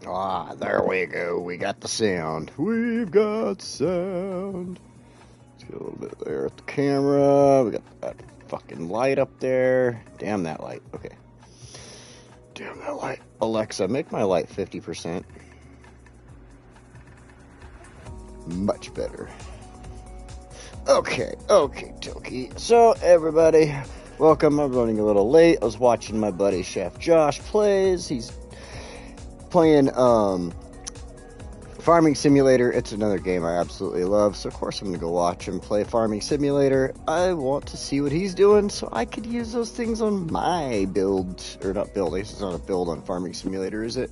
Ah, there we go. We got the sound. We've got sound. Let's get a little bit there at the camera. We got that fucking light up there. Damn that light. Okay. Damn that light. Alexa, make my light 50%. Much better. Okay, dokie. So, everybody, welcome. I'm running a little late. I was watching my buddy Chef Josh plays. He's playing Farming Simulator. It's another game I absolutely love, so of course I'm going to go watch him play Farming Simulator. I want to see what he's doing so I could use those things on my build, or not build, it's not a build on Farming Simulator, is it?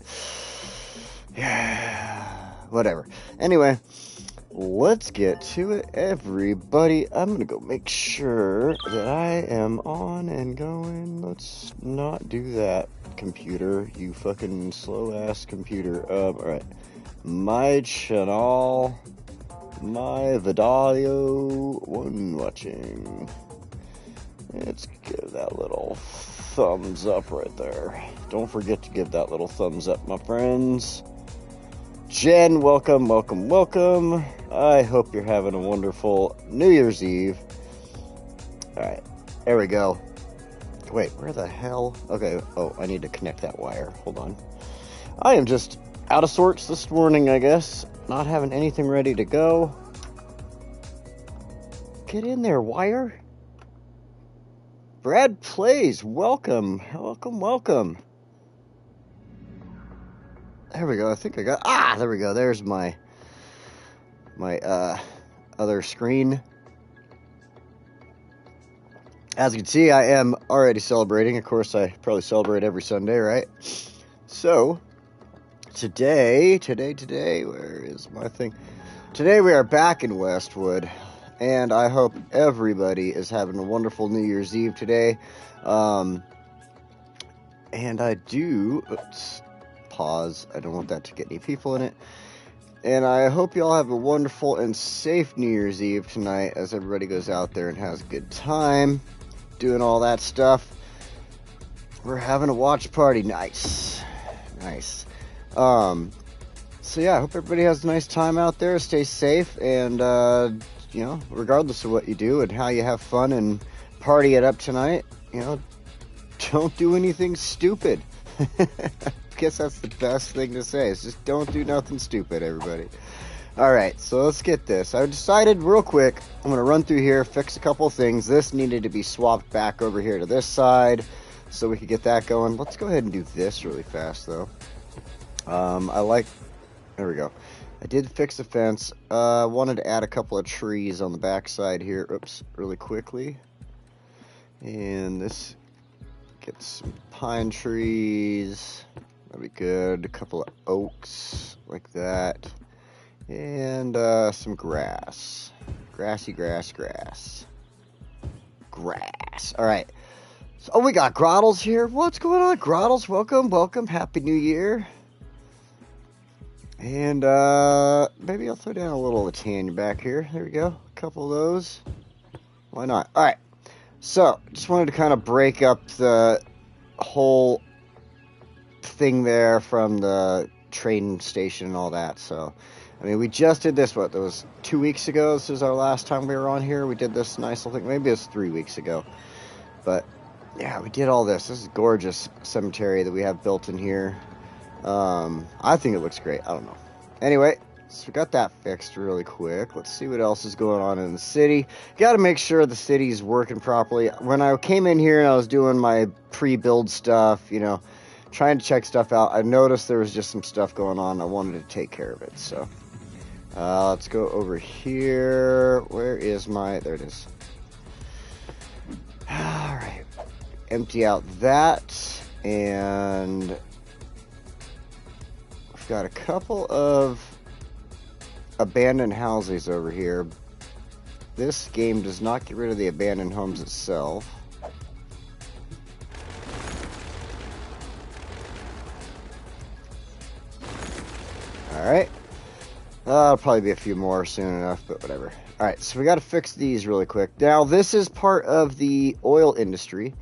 Yeah, whatever. Anyway, let's get to it, everybody. I'm going to go make sure that I am on and going. Let's not do that, computer, you fucking slow-ass computer. Alright. My channel, my video, one watching. Let's give that little thumbs up right there. Don't forget to give that little thumbs up, my friends. Jen, welcome. I hope you're having a wonderful New Year's Eve. Alright, there we go. Wait, where the hell? Okay, oh, I need to connect that wire. Hold on. I am just out of sorts this morning, I guess. Not having anything ready to go. Get in there, wire. Brad Plays, welcome. There we go. I think I got... there we go. There's my other screen. As you can see, I am already celebrating. Of course, I probably celebrate every Sunday, right? So, today, where is my thing? Today we are back in Westwood, and I hope everybody is having a wonderful New Year's Eve today. And I do... Oops. Pause. I don't want that to get any people in it. And I hope you all have a wonderful and safe New Year's Eve tonight as everybody goes out there and has a good time doing all that stuff. We're having a watch party. Nice. So yeah, I hope everybody has a nice time out there. Stay safe, and regardless of what you do and how you have fun and party it up tonight, don't do anything stupid. I guess that's the best thing to say. Is just don't do nothing stupid, everybody. Alright, so let's get this. I decided real quick, I'm going to run through here, fix a couple of things. This needed to be swapped back over here to this side so we could get that going. Let's go ahead and do this really fast, though. There we go. I did fix the fence. Wanted to add a couple of trees on the back side here. Oops, really quickly. And this gets some pine trees. That'd be good. A couple of oaks like that. And some grass. Grassy grass. Alright. So, we got Grottles here. What's going on, Grottles? Welcome. Happy New Year. And maybe I'll throw down a little Latanya back here. There we go. A couple of those. Why not? Alright. So, just wanted to kind of break up the whole thing there from the train station and all that. So, I mean, we just did this, that was 2 weeks ago. This is our last time we were on here. We did this nice little thing. Maybe it was 3 weeks ago. But, yeah, we did all this. This is a gorgeous cemetery that we have built in here. I think it looks great. I don't know. Anyway, so we got that fixed really quick. Let's see what else is going on in the city. Got to make sure the city's working properly. When I came in here and I was doing my pre-build stuff, trying to check stuff out, I noticed there was just some stuff going on. I wanted to take care of it. So, let's go over here. Where is there it is. Alright. Empty out that. And we've got a couple of abandoned houses over here. This game does not get rid of the abandoned homes itself. Alright. It'll probably be a few more soon enough, but whatever. Alright, so we got to fix these really quick. Now, this is part of the oil industry.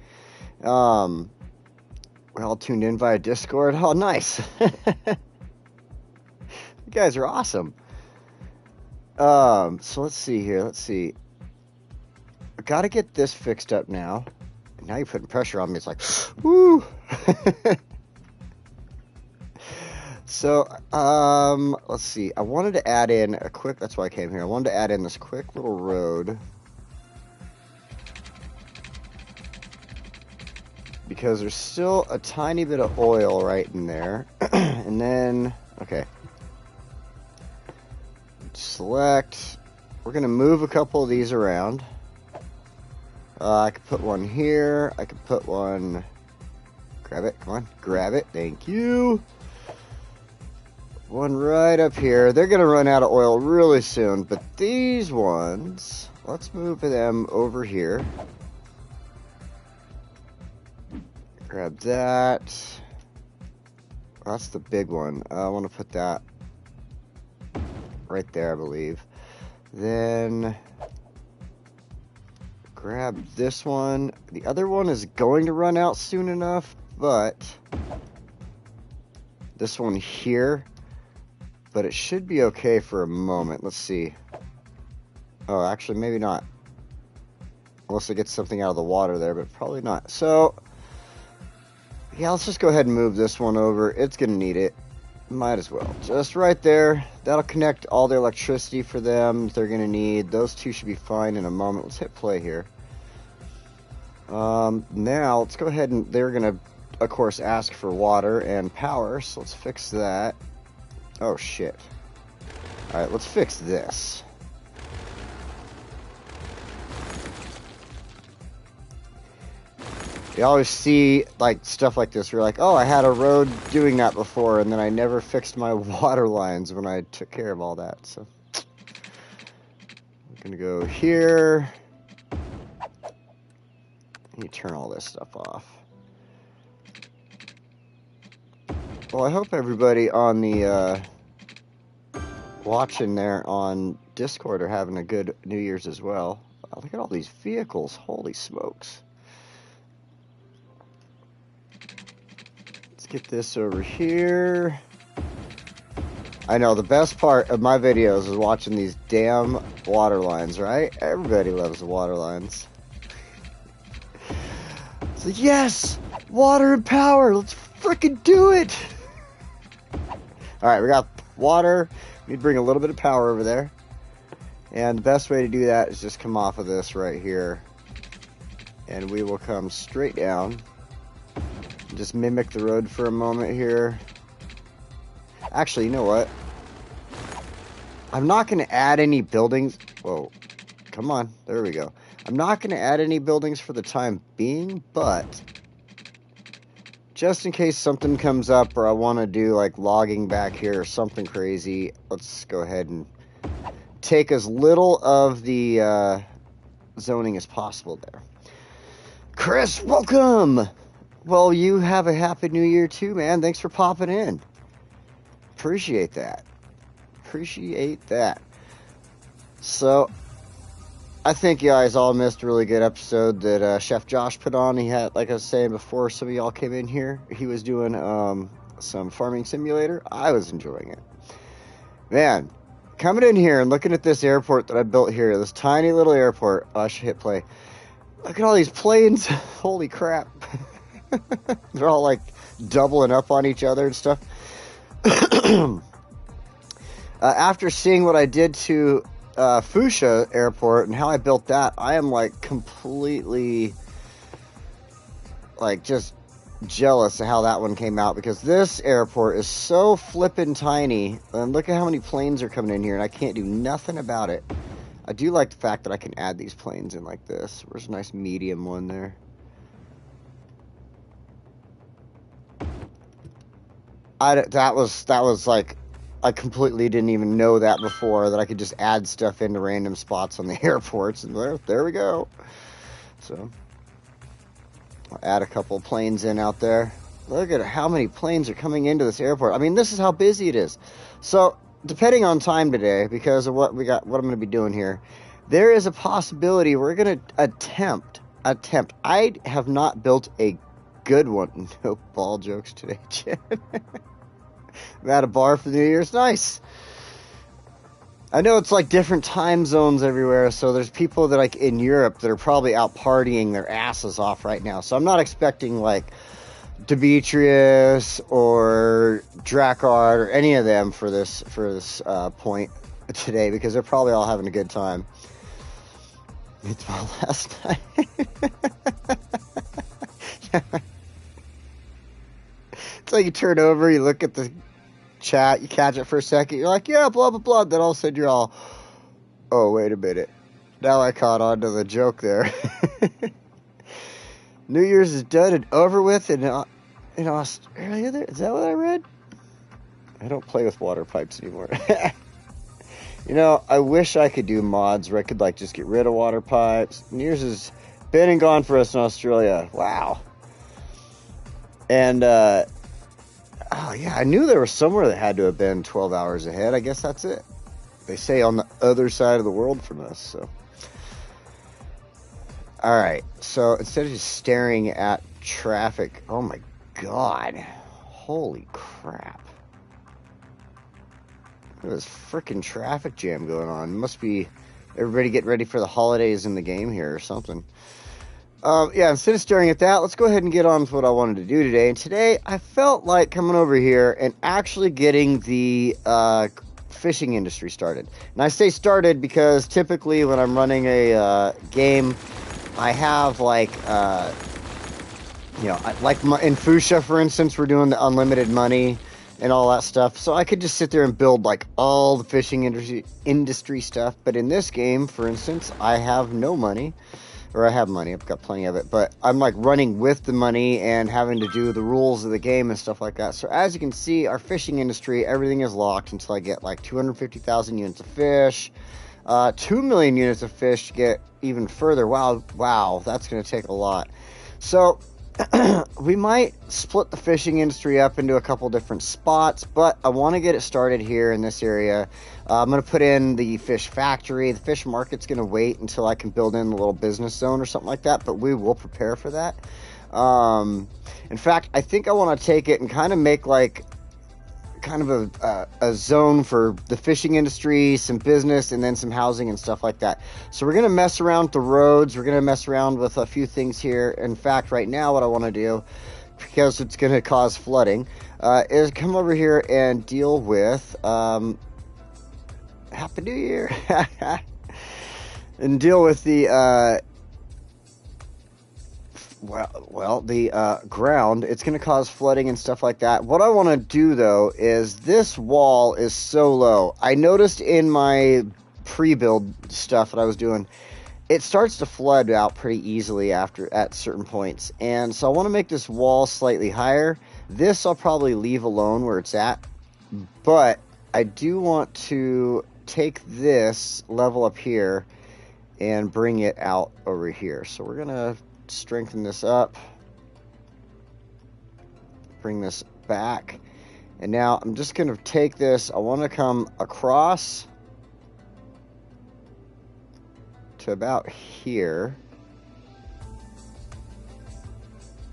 We're all tuned in via Discord. Oh, nice. You guys are awesome. So let's see here. Let's see. I got to get this fixed up now. Now you're putting pressure on me. It's like, woo. So, let's see. I wanted to add in a quick, that's why I came here. I wanted to add in this quick little road. Because there's still a tiny bit of oil right in there. And then, okay. Select. We're going to move a couple of these around. I could put one here. I could put one. Grab it. Come on. Grab it. Thank you. One right up here. They're going to run out of oil really soon. But these ones, let's move them over here. Grab that. That's the big one. I want to put that right there, I believe. Then grab this one. The other one is going to run out soon enough, but this one here, but it should be okay for a moment. Let's see. Oh, actually, maybe not. Unless it gets something out of the water there, but probably not. So, yeah, let's just go ahead and move this one over. It's going to need it. Might as well. Just right there. That'll connect all the electricity for them they're going to need. Those two should be fine in a moment. Let's hit play here. Now, let's go ahead and they're going to, of course, ask for water and power. So let's fix that. Oh, shit. Alright, let's fix this. You always see like stuff like this. You're like, oh, I had a road doing that before, and then I never fixed my water lines when I took care of all that. So I'm gonna go here. You turn all this stuff off. Well, I hope everybody on the watching there on Discord are having a good New Year's as well. Wow, look at all these vehicles. Holy smokes. Get this over here. I know the best part of my videos is watching these damn water lines, right? Everybody loves the water lines. It's like, yes! Water and power! Let's frickin' do it! Alright, we got water. We need to bring a little bit of power over there. And the best way to do that is just come off of this right here. And we will come straight down. Just mimic the road for a moment here. Actually, you know what? I'm not going to add any buildings. Whoa. Come on. There we go. I'm not going to add any buildings for the time being, but just in case something comes up or I want to do like logging back here or something crazy, let's go ahead and take as little of the zoning as possible there. Chris, welcome! Well, you have a happy new year too, man. Thanks for popping in. Appreciate that. Appreciate that. So, I think you guys all missed a really good episode that Chef Josh put on. He had, like I was saying before, some of y'all came in here. He was doing some farming simulator. I was enjoying it. Man, coming in here and looking at this airport that I built here, this tiny little airport. Oh, I should hit play. Look at all these planes. Holy crap. They're all like doubling up on each other and stuff. After seeing what I did to Fuchsia Airport and how I built that, I am like completely like just jealous of how that one came out, because this airport is so flippin' tiny, and look at how many planes are coming in here and I can't do nothing about it. I do like the fact that I can add these planes in like this. Where's a nice medium one there? That was like, I completely didn't even know that before, that I could just add stuff into random spots on the airports, and there we go. So, I'll add a couple of planes in out there. Look at how many planes are coming into this airport. I mean, this is how busy it is. So, depending on time today, because of what I'm going to be doing here, there is a possibility we're going to attempt. I have not built a good one. No ball jokes today, Jen. I'm at a bar for New Year's. Nice. I know it's like different time zones everywhere, so there's people that like in Europe that are probably out partying their asses off right now. So I'm not expecting like Demetrius or Drakkard or any of them for this point today, because they're probably all having a good time. It's my last night. It's like you turn over, you look at the chat, you catch it for a second, you're like, yeah, blah blah blah, then all of a sudden you're all, oh wait a minute, now I caught on to the joke there. New Year's is done and over with in Australia there? Is that what I read? I don't play with water pipes anymore. You know, I wish I could do mods where I could like just get rid of water pipes. New Year's has been and gone for us in Australia. Wow. And oh yeah, I knew there was somewhere that had to have been 12 hours ahead. I guess that's it. They say on the other side of the world from us, so. Alright, so instead of just staring at traffic, oh my god. Holy crap. There's freaking traffic jam going on. Must be everybody getting ready for the holidays in the game here or something. Yeah, instead of staring at that, let's go ahead and get on with what I wanted to do today. And today, I felt like coming over here and actually getting the fishing industry started. And I say started because typically when I'm running a game, I have like, you know, like in Fuchsia, for instance, we're doing the unlimited money and all that stuff. So I could just sit there and build like all the fishing industry stuff. But in this game, for instance, I have no money. Or I have money, I've got plenty of it, but I'm like running with the money and having to do the rules of the game and stuff like that. So as you can see, our fishing industry, everything is locked until I get like 250,000 units of fish, 2 million units of fish to get even further. Wow, that's going to take a lot. So we might split the fishing industry up into a couple different spots, but I want to get it started here in this area. I'm going to put in the fish factory. The fish market's going to wait until I can build in a little business zone or something like that, but we will prepare for that. In fact, I think I want to take it and kind of make like kind of a zone for the fishing industry, some business, and then some housing and stuff like that. So we're going to mess around with the roads. We're going to mess around with a few things here. In fact, right now what I want to do, because it's going to cause flooding, is come over here and deal with Happy New Year and deal with the the ground. It's going to cause flooding and stuff like that. What I want to do, though, is this wall is so low. I noticed in my pre-build stuff that I was doing, it starts to flood out pretty easily at certain points. And so I want to make this wall slightly higher. This I'll probably leave alone where it's at. But I do want to take this level up here and bring it out over here. So we're going to strengthen this up, bring this back, and now I'm just going to take this. I want to come across to about here.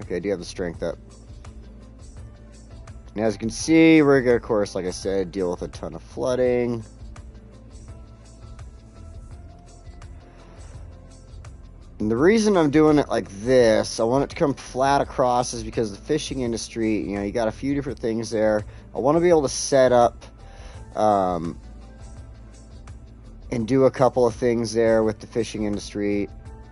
Okay, I do have the strength up. And as you can see, we're going to, of course, like I said, deal with a ton of flooding. And the reason I'm doing it like this, I want it to come flat across, is because the fishing industry, you know, you got a few different things there. I want to be able to set up and do a couple of things there with the fishing industry.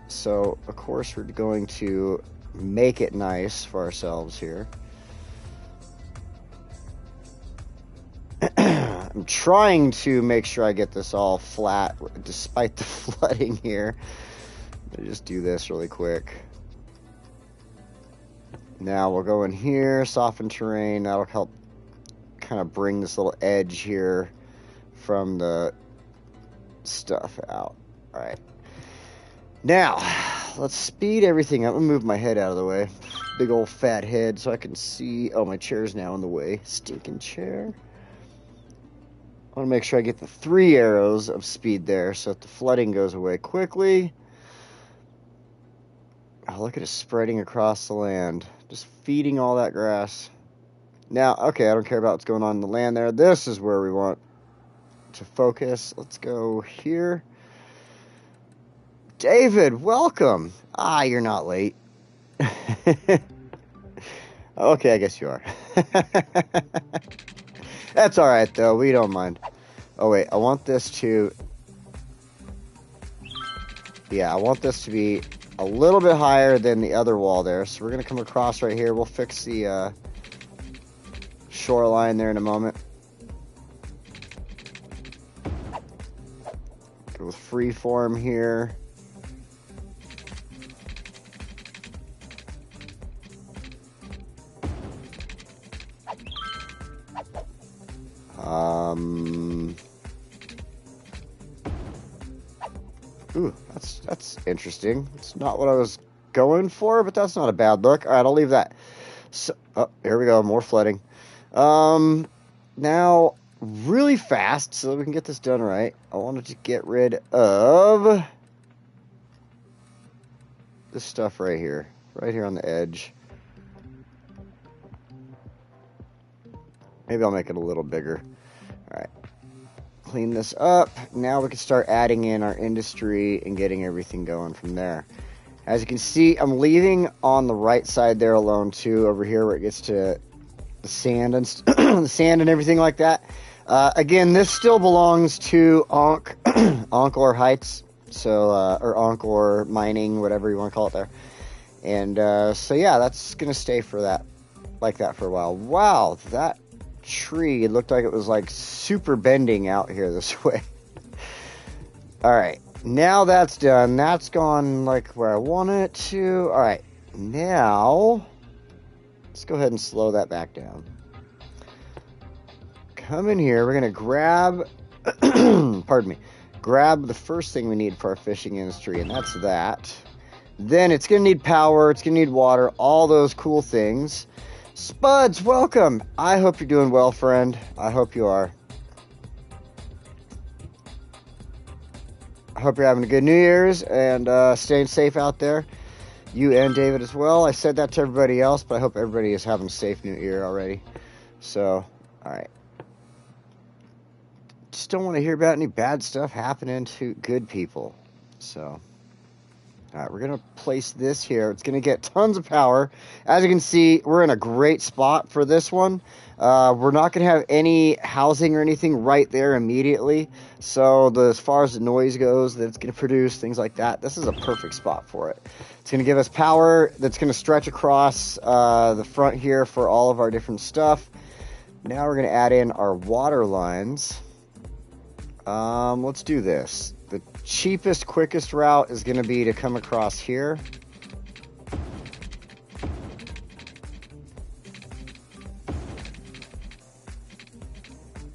So, of course, we're going to make it nice for ourselves here. I'm trying to make sure I get this all flat despite the flooding here. Just do this really quick. Now we'll go in here, soften terrain. That'll help kind of bring this little edge here from the stuff out. All right. Now, let's speed everything up. I'm gonna move my head out of the way. Big old fat head so I can see. Oh, my chair's now in the way. Stinking chair. I want to make sure I get the 3 arrows of speed there so that the flooding goes away quickly. Oh, look at it spreading across the land. Just feeding all that grass. Now, okay, I don't care about what's going on in the land there. This is where we want to focus. Let's go here. David, welcome. Ah, you're not late. Okay, I guess you are. That's all right, though. We don't mind. Oh, wait. I want this to... Yeah, I want this to be a little bit higher than the other wall there. So we're going to come across right here. We'll fix the shoreline there in a moment. Go with freeform here. Ooh, that's interesting. It's not what I was going for, but that's not a bad look. All right, I'll leave that. So, oh, here we go, more flooding. Now, really fast, so that we can get this done right, I wanted to get rid of this stuff right here on the edge. Maybe I'll make it a little bigger. All right. Clean this up. Now we can start adding in our industry and getting everything going from there. As you can see, I'm leaving on the right side there alone too, over here where it gets to the sand and the sand and everything like that. Again, this still belongs to Encore Heights, so or Encore Mining, whatever you want to call it there. And so yeah, that's gonna stay for that, like that for a while. Wow, that tree, it looked like it was like super bending out here this way. All right, now that's done. That's gone like where I want it to. All right, now let's go ahead and slow that back down. Come in here, we're gonna grab pardon me, grab the first thing we need for our fishing industry, and that's that. Then it's gonna need power, it's gonna need water, all those cool things. Spuds, welcome. I hope you're doing well, friend. I hope you are. I hope you're having a good New Year's and staying safe out there. You and David as well. I said that to everybody else, but I hope everybody is having a safe New Year already. So, all right. Just don't want to hear about any bad stuff happening to good people. So... all right, we're going to place this here. It's going to get tons of power. As you can see, we're in a great spot for this one. We're not going to have any housing or anything right there immediately. So as far as the noise goes that it's going to produce, things like that, this is a perfect spot for it. It's going to give us power that's going to stretch across the front here for all of our different stuff. Now we're going to add in our water lines. Let's do this. The cheapest, quickest route is going to be to come across here.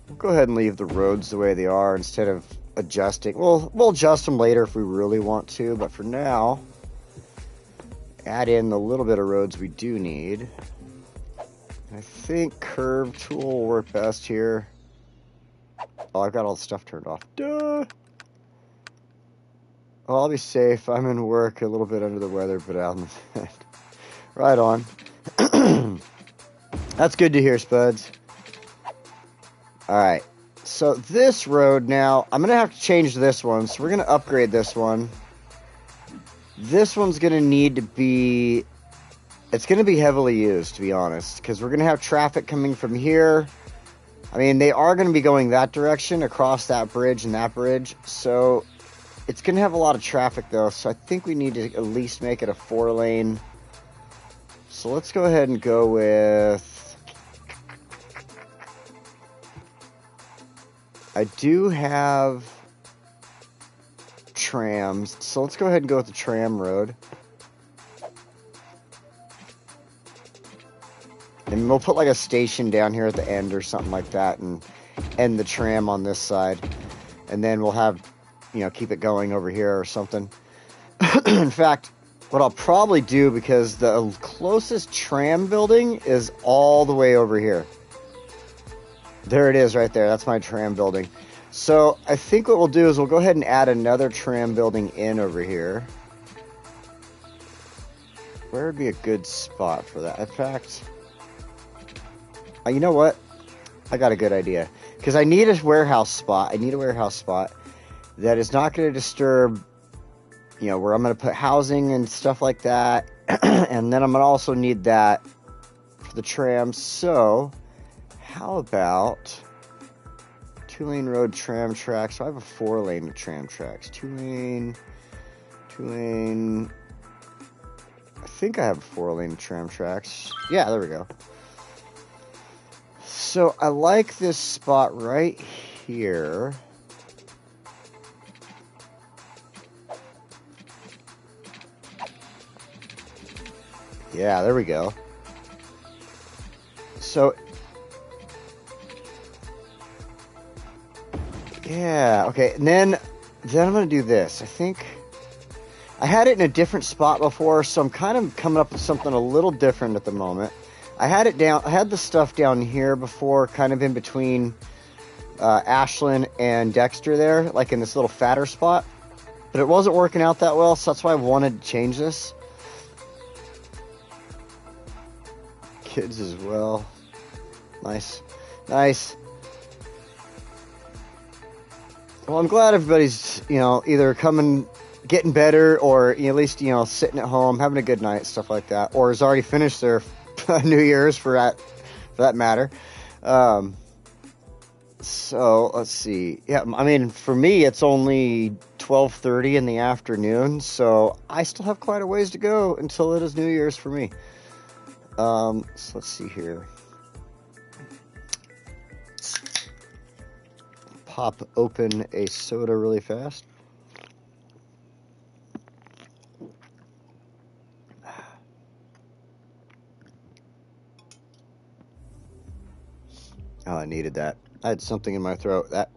We'll go ahead and leave the roads the way they are instead of adjusting. We'll adjust them later if we really want to, but for now, add in the little bit of roads we do need. I think curve tool will work best here. Oh, I've got all the stuff turned off. Duh! Oh, I'll be safe. I'm in work, a little bit under the weather, but out in the bed. Right on. That's good to hear, Spuds. Alright. So this road now, I'm going to have to change this one. So we're going to upgrade this one. This one's going to need to be... it's going to be heavily used, to be honest. Because we're going to have traffic coming from here. I mean, they are going to be going that direction, across that bridge and that bridge. So... it's going to have a lot of traffic, though, so I think we need to at least make it a 4-lane. So let's go ahead and go with... I do have trams, so let's go ahead and go with the tram road. And we'll put like a station down here at the end or something like that and end the tram on this side. And then we'll have... you know, keep it going over here or something. In fact, what I'll probably do, because the closest tram building is all the way over here. There it is right there. That's my tram building. So I think what we'll do is we'll go ahead and add another tram building in over here. Where would be a good spot for that? In fact, you know what? I got a good idea. Because I need a warehouse spot. I need a warehouse spot that is not going to disturb, you know, where I'm going to put housing and stuff like that. And then I'm going to also need that for the tram. So how about 2-lane road tram tracks? So I have a 4-lane tram tracks. 2-lane. I think I have 4-lane tram tracks. Yeah, there we go. So I like this spot right here. Yeah, there we go. So yeah, okay, and then I'm gonna do this. I think I had it in a different spot before, so I'm kind of coming up with something a little different at the moment. I had the stuff down here before, kind of in between Ashland and Dexter there, like in this little fatter spot. But it wasn't working out that well, so that's why I wanted to change this. Kids as well. Nice. Nice. Well, I'm glad everybody's, you know, either getting better, or at least, you know, sitting at home, having a good night, stuff like that, or has already finished their New Year's for that matter. So let's see. Yeah, I mean, for me, it's only 12:30 in the afternoon, so I still have quite a ways to go until it is New Year's for me. So let's see here. Pop open a soda really fast. Oh, I needed that. I had something in my throat that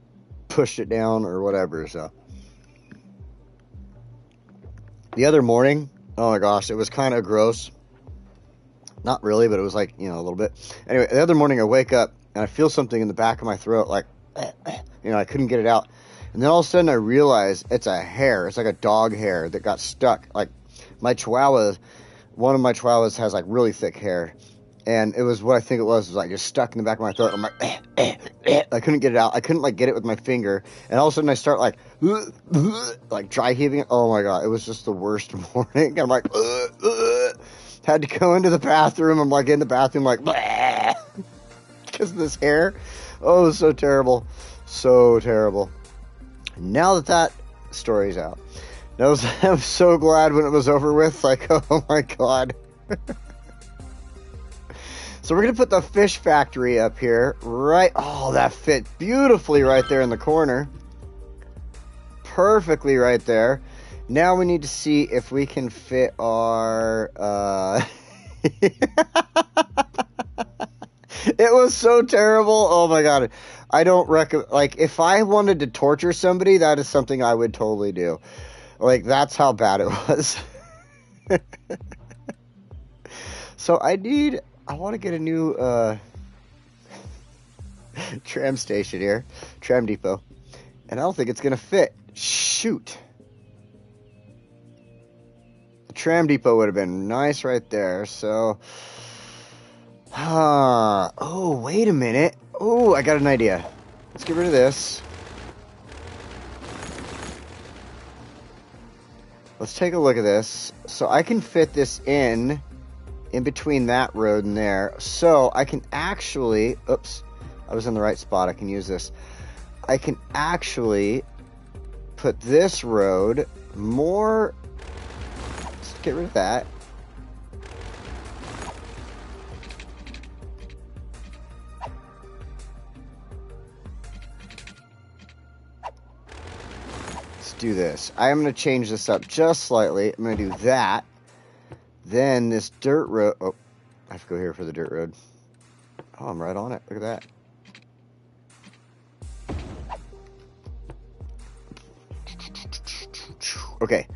pushed it down or whatever, so. The other morning, oh my gosh, it was kind of gross. Not really, but it was like, you know, a little bit. Anyway, the other morning I wake up and I feel something in the back of my throat, like, you know, I couldn't get it out. And then all of a sudden I realize it's a hair. It's like a dog hair that got stuck. Like my Chihuahua, one of my Chihuahuas has like really thick hair. And it was what I think it was like just stuck in the back of my throat. I'm like, I couldn't get it out. I couldn't like get it with my finger. And all of a sudden I start like dry heaving it. Oh my God. It was just the worst morning. I'm like, had to go into the bathroom. I'm like in the bathroom, like, because of this hair. Oh, it was so terrible. So terrible. Now that story's out, I'm so glad when it was over with. Like, oh my God. So we're going to put the fish factory up here, right? Oh, that fit beautifully right there in the corner. Perfectly right there. Now we need to see if we can fit our... It was so terrible. Oh my God. I don't recommend... Like, if I wanted to torture somebody, that is something I would totally do. Like, that's how bad it was. So I want to get a new tram station here, tram depot, and I don't think it's going to fit. Shoot. The tram depot would have been nice right there, so... Oh, wait a minute. Oh, I got an idea. Let's get rid of this. Let's take a look at this. So I can fit this in between that road and there. So I can actually, oops, I was in the right spot. I can use this. I can actually put this road more, let's get rid of that. Let's do this. I'm going to change this up just slightly. I'm going to do that. Then this dirt road... Oh, I have to go here for the dirt road. Oh, I'm right on it. Look at that. Okay.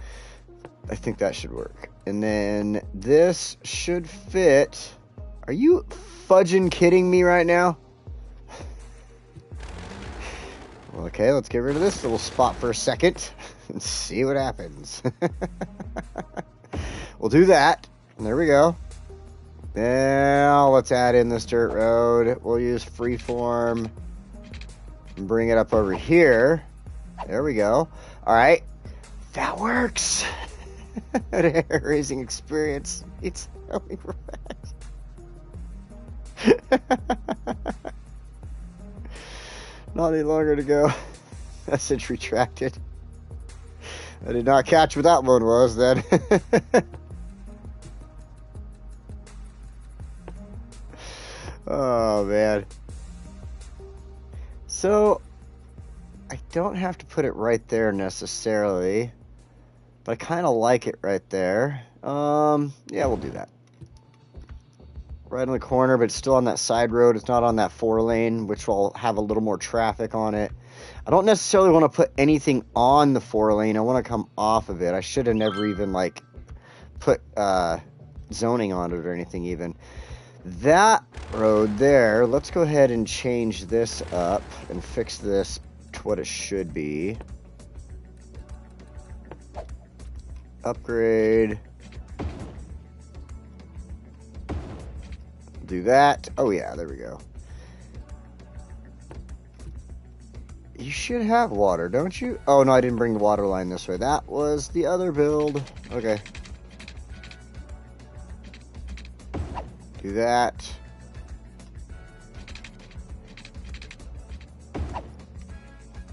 I think that should work. And then this should fit... Are you fudging kidding me right now? Okay, let's get rid of this little spot for a second and see what happens. We'll do that. And there we go. Now let's add in this dirt road. We'll use freeform and bring it up over here. There we go. All right. That works. Hair raising experience. It's going fast. Not any longer to go. Message retracted. I did not catch what that one was then. Oh, man. So, I don't have to put it right there necessarily, but I kind of like it right there. Yeah, we'll do that. Right in the corner, but it's still on that side road. It's not on that 4-lane, which will have a little more traffic on it. I don't necessarily want to put anything on the 4-lane. I want to come off of it. I should have never even, like, put zoning on it or anything even. That road there, let's go ahead and change this up and fix this to what it should be. Upgrade. Do that. Oh yeah, there we go. You should have water, don't you? Oh no, I didn't bring the water line this way. That was the other build. Okay. Do that.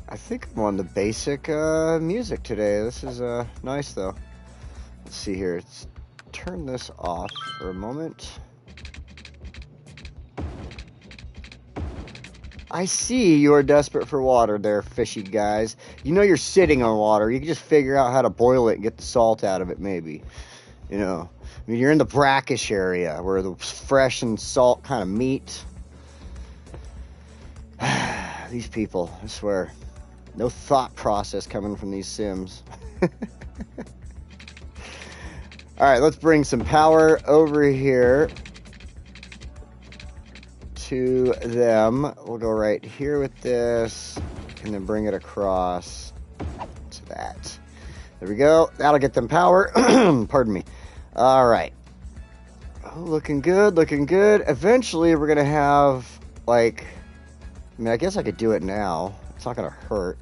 I think I'm on the basic music today. This is nice though. Let's see here. Let's turn this off for a moment. I see you are desperate for water there, fishy guys. You know you're sitting on water. You can just figure out how to boil it and get the salt out of it, maybe. You know, I mean, you're in the brackish area where the fresh and salt kind of meet. These people, I swear. No thought process coming from these Sims. Alright, let's bring some power over here to them. We'll go right here with this, and then bring it across to that. There we go. That'll get them power. Pardon me. Alright. Oh, looking good, looking good. Eventually, we're going to have, like... I mean, I guess I could do it now. It's not going to hurt.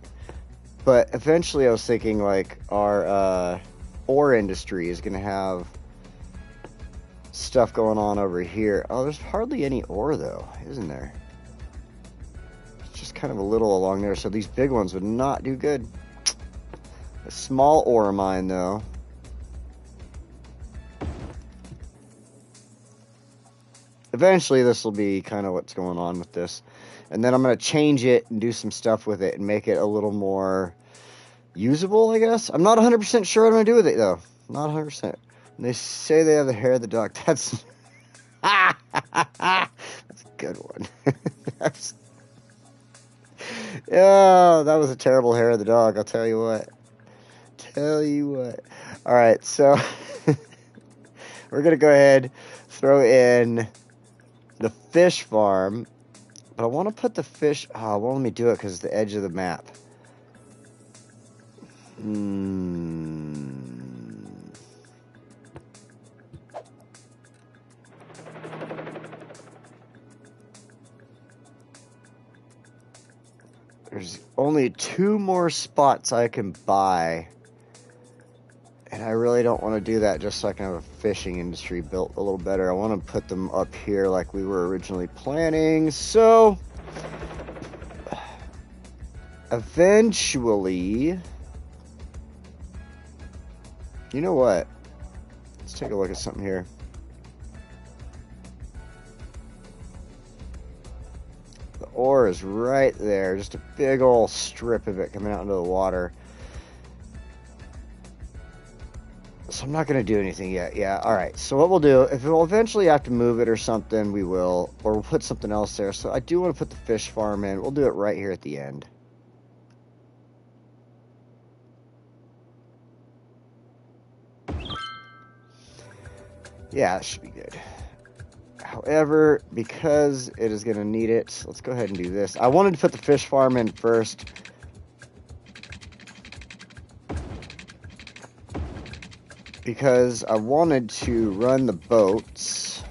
But eventually, I was thinking, like, our ore industry is going to have stuff going on over here. Oh, there's hardly any ore, though, isn't there? It's just kind of a little along there, so these big ones would not do good. A small ore mine, though. Eventually, this will be kind of what's going on with this. And then I'm going to change it and do some stuff with it and make it a little more usable, I guess. I'm not 100% sure what I'm going to do with it, though. Not 100%. And they say they have the hair of the dog. That's... that's a good one. That's... Oh, that was a terrible hair of the dog, I'll tell you what. Alright, so... we're going to go ahead, throw in the fish farm. But I want to put the fish... Oh, it won't let me do it because it's the edge of the map. There's only 2 more spots I can buy. And I really don't want to do that just so I can have a fishing industry built a little better. I want to put them up here like we were originally planning. So, eventually, you know what? Let's take a look at something here. The ore is right there. Just a big old strip of it coming out into the water. So I'm not going to do anything yet. Yeah, alright. So what we'll do, if we'll eventually have to move it or something, we will. Or we'll put something else there. So I do want to put the fish farm in. We'll do it right here at the end. Yeah, that should be good. However, because it is going to need it, let's go ahead and do this. I wanted to put the fish farm in first, because I wanted to run the boats.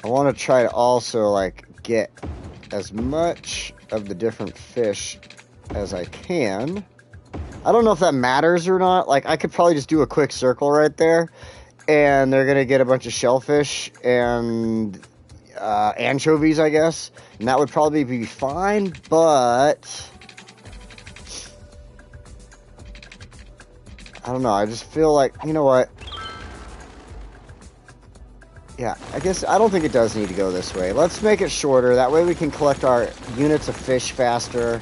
I want to try to also like get as much of the different fish as I can. I don't know if that matters or not. Like, I could probably just do a quick circle right there, and they're gonna get a bunch of shellfish and anchovies, I guess, and that would probably be fine. But I don't know. I just feel like, you know what? Yeah, I guess I don't think it does need to go this way. Let's make it shorter. That way we can collect our units of fish faster.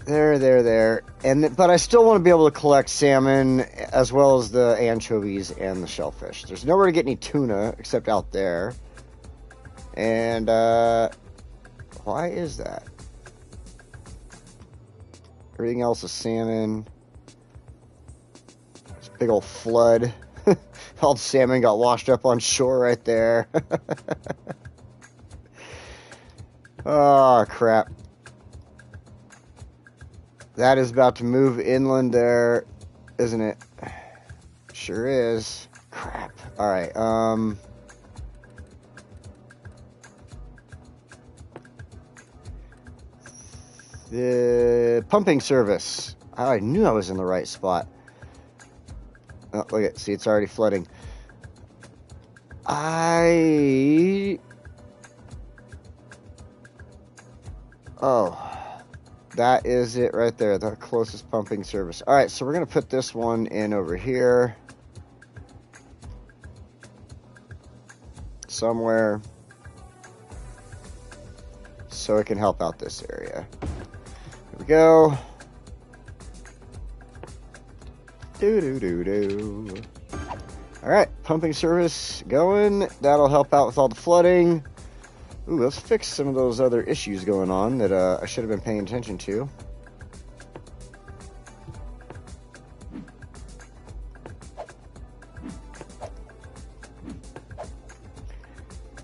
There. But I still want to be able to collect salmon as well as the anchovies and the shellfish. There's nowhere to get any tuna except out there. And, why is that? Everything else is salmon. This big old flood. All the salmon got washed up on shore right there. Oh, crap. That is about to move inland there, isn't it? Sure is. Crap. All right. The pumping service. Oh, I knew I was in the right spot. Oh, look at, see, it's already flooding. Oh. That is it right there, the closest pumping service. All right, so we're going to put this one in over here. Somewhere. So it can help out this area. Here we go. Do. All right, pumping service going. That'll help out with all the flooding. Ooh, let's fix some of those other issues going on that I should have been paying attention to.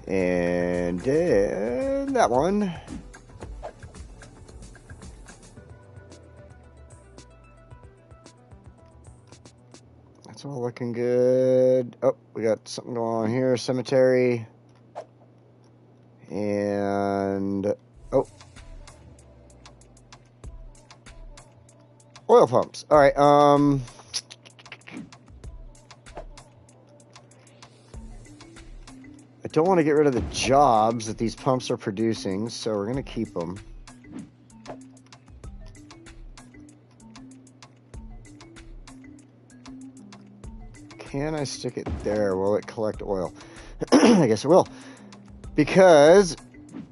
And then that one. That's all looking good. Oh, we got something going on here. Cemetery. And, oh, oil pumps. All right, I don't want to get rid of the jobs that these pumps are producing, so we're going to keep them. Can I stick it there? Will it collect oil? I guess it will. Because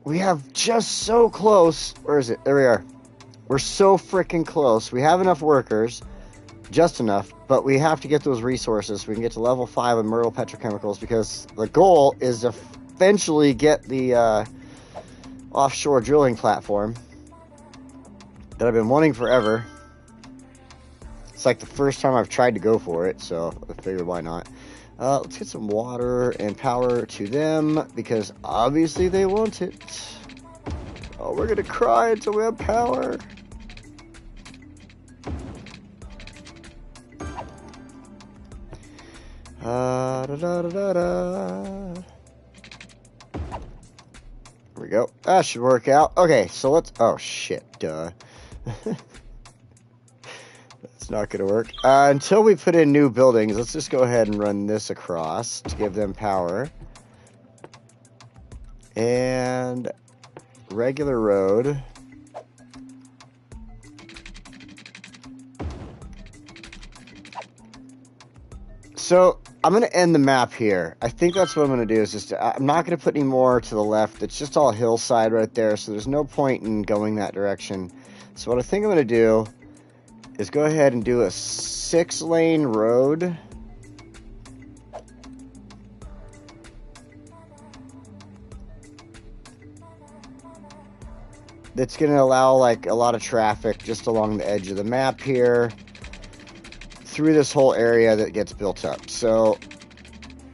we have just so close. Where is it? There we are. We're so freaking close. We have enough workers. Just enough. But we have to get those resources so we can get to level 5 of Myrtle Petrochemicals. Because the goal is to eventually get the offshore drilling platform that I've been wanting forever. It's like the first time I've tried to go for it. So I figured why not. Let's get some water and power to them, because obviously they want it. Oh, we're gonna cry until we have power. There we go. That should work out. Okay, so let's... Oh, shit. Duh. It's not going to work. Until we put in new buildings, let's just go ahead and run this across to give them power. And regular road. So I'm going to end the map here. I think that's what I'm going to do. Is just I'm not going to put any more to the left. It's just all hillside right there, so there's no point in going that direction. So what I think I'm going to do is go ahead and do a 6-lane road. That's going to allow like a lot of traffic just along the edge of the map here. through this whole area that gets built up. So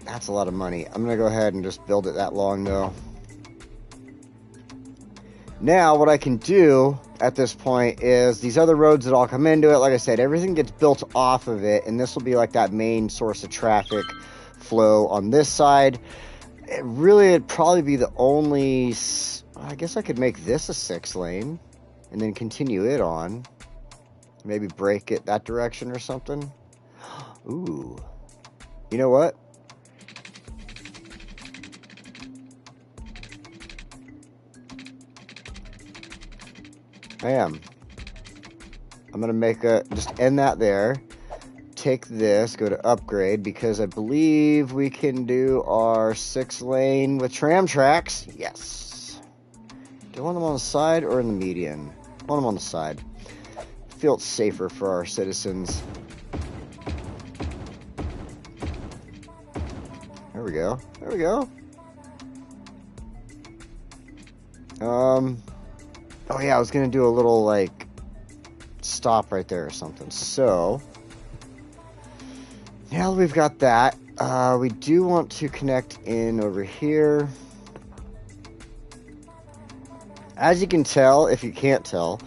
that's a lot of money. I'm going to go ahead and just build it that long, though. Now, what I can do at this point is these other roads that all come into it, like I said, everything gets built off of it, and this will be like that main source of traffic flow on this side. It'd probably be the only... I guess I could make this a 6-lane and then continue it on. Maybe break it that direction or something. Ooh. You know what? I'm going to make just end that there. Take this, go to upgrade, because I believe we can do our 6-lane with tram tracks. Yes. Do you want them on the side or in the median? I want them on the side. I feel it's safer for our citizens. There we go. There we go. Oh yeah, I was gonna do a little, like, stop right there or something. So, now that we've got that, we do want to connect in over here. As you can tell, if you can't tell,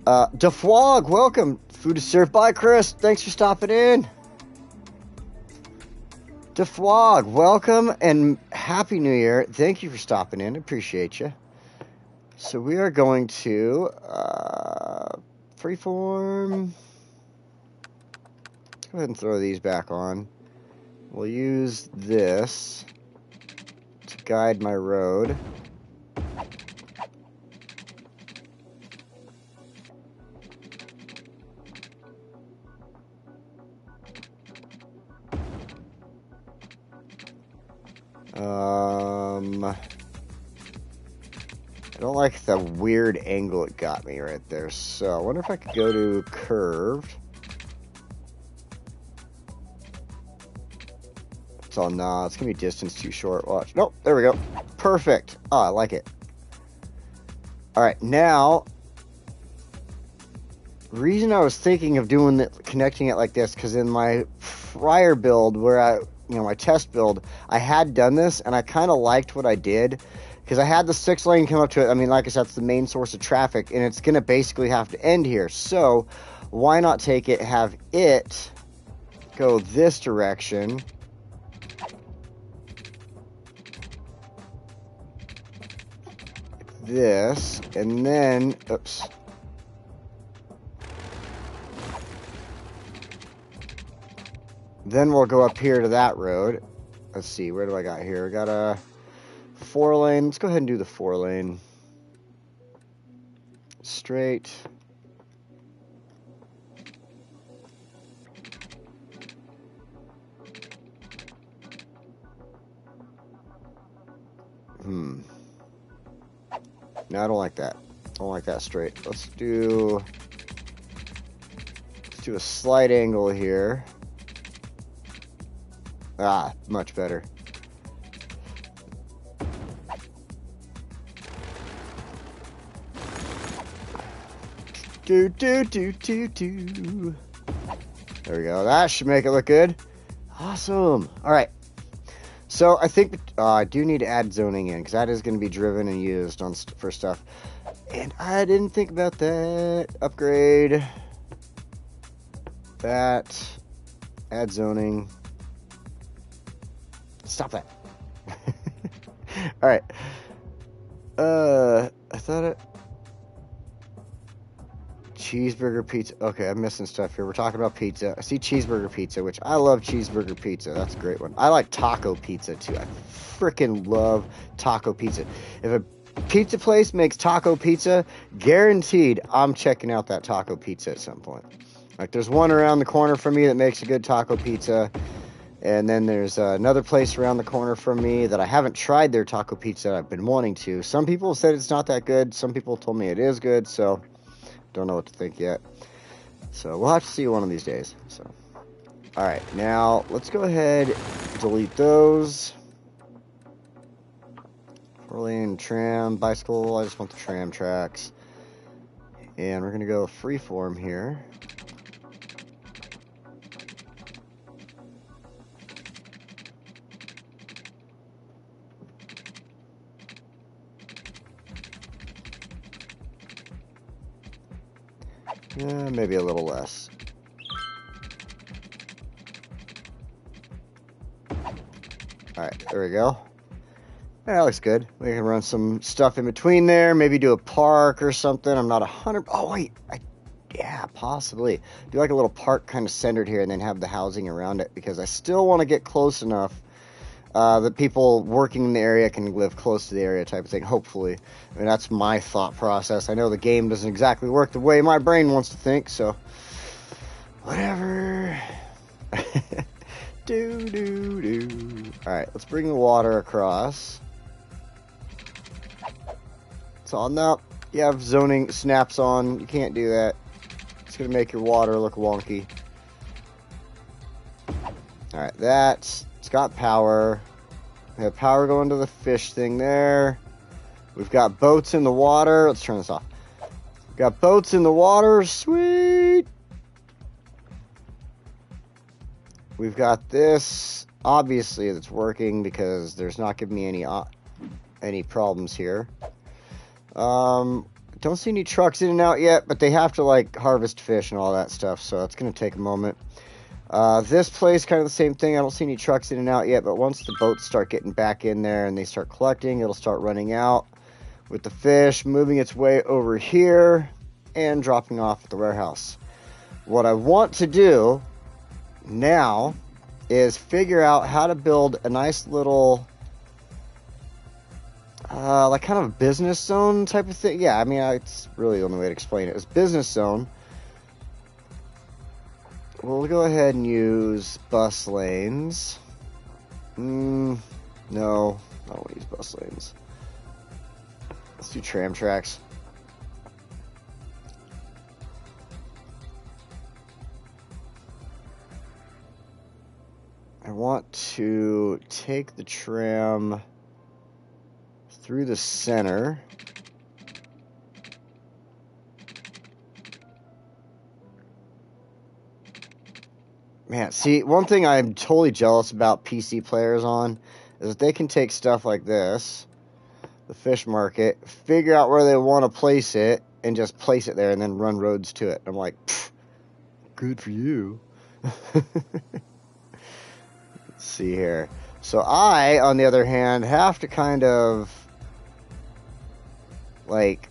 DeFwog, welcome. Food is served by Chris. Thanks for stopping in. DeFwog, welcome and Happy New Year. Thank you for stopping in. Appreciate you. So we are going to freeform. Let's go ahead and throw these back on. We'll use this to guide my road. I don't like the weird angle it got me right there. So I wonder if I could go to curved. So nah, it's gonna be distance too short. Watch. Nope, there we go. Perfect. Oh, I like it. All right, now. Reason I was thinking of doing it, connecting it like this, because in my prior build, where my test build, I had done this, and I kind of liked what I did, because I had the 6-lane come up to it. I mean, like I said, it's the main source of traffic, and it's going to basically have to end here. So, why not take it, have it go this direction, like this, and then, oops. Then we'll go up here to that road. Let's see, where do I got here? I got a 4-lane. Let's go ahead and do the 4-lane. Straight. No, I don't like that. I don't like that straight. Let's do a slight angle here. Ah, much better. Do. There we go. That should make it look good. Awesome. All right. So I think I do need to add zoning in, because that is going to be driven and used for stuff. And I didn't think about that. Upgrade. That. Add zoning. Stop that. All right. I thought it. Cheeseburger pizza. Okay, I'm missing stuff here. We're talking about pizza. I see cheeseburger pizza, which I love cheeseburger pizza. That's a great one. I like taco pizza too. I freaking love taco pizza. If a pizza place makes taco pizza, guaranteed I'm checking out that taco pizza at some point. Like, there's one around the corner from me that makes a good taco pizza. And then there's another place around the corner from me that I haven't tried their taco pizza. I've been wanting to. Some people said it's not that good. Some people told me it is good. So, don't know what to think yet. So, we'll have to see one of these days. So, all right. Now, let's go ahead, delete those. 4-lane tram, bicycle. I just want the tram tracks. And we're going to go freeform here. Maybe a little less. Alright, there we go. That looks good. We can run some stuff in between there. Maybe do a park or something. I'm not 100... Oh, wait. Yeah, possibly. Do like a little park kind of centered here and then have the housing around it. Because I still want to get close enough that people working in the area can live close to the area type of thing. Hopefully. I mean, that's my thought process. I know the game doesn't exactly work the way my brain wants to think. So, whatever. Alright, let's bring the water across. So now you have zoning snaps on. You can't do that. It's going to make your water look wonky. Alright, it's got power. We have power going to the fish thing there. We've got boats in the water. Let's turn this off. We've got boats in the water. Sweet. We've got this. Obviously, it's working because there's not giving me any problems here. Don't see any trucks in and out yet, but they have to like harvest fish and all that stuff, so it's going to take a moment. This place, kind of the same thing. I don't see any trucks in and out yet, but once the boats start getting back in there and they start collecting, it'll start running out with the fish, moving its way over here and dropping off at the warehouse. What I want to do now is figure out how to build a nice little like kind of a business zone type of thing. Yeah, I mean, it's really the only way to explain it. It's business zone. We'll go ahead and use bus lanes. No, I don't want to use bus lanes. Let's do tram tracks. I want to take the tram through the center. Man, see, one thing I'm totally jealous about PC players on is that they can take stuff like this, the fish market, figure out where they want to place it, and just place it there and then run roads to it. I'm like, good for you. Let's see here. So I, on the other hand, have to kind of like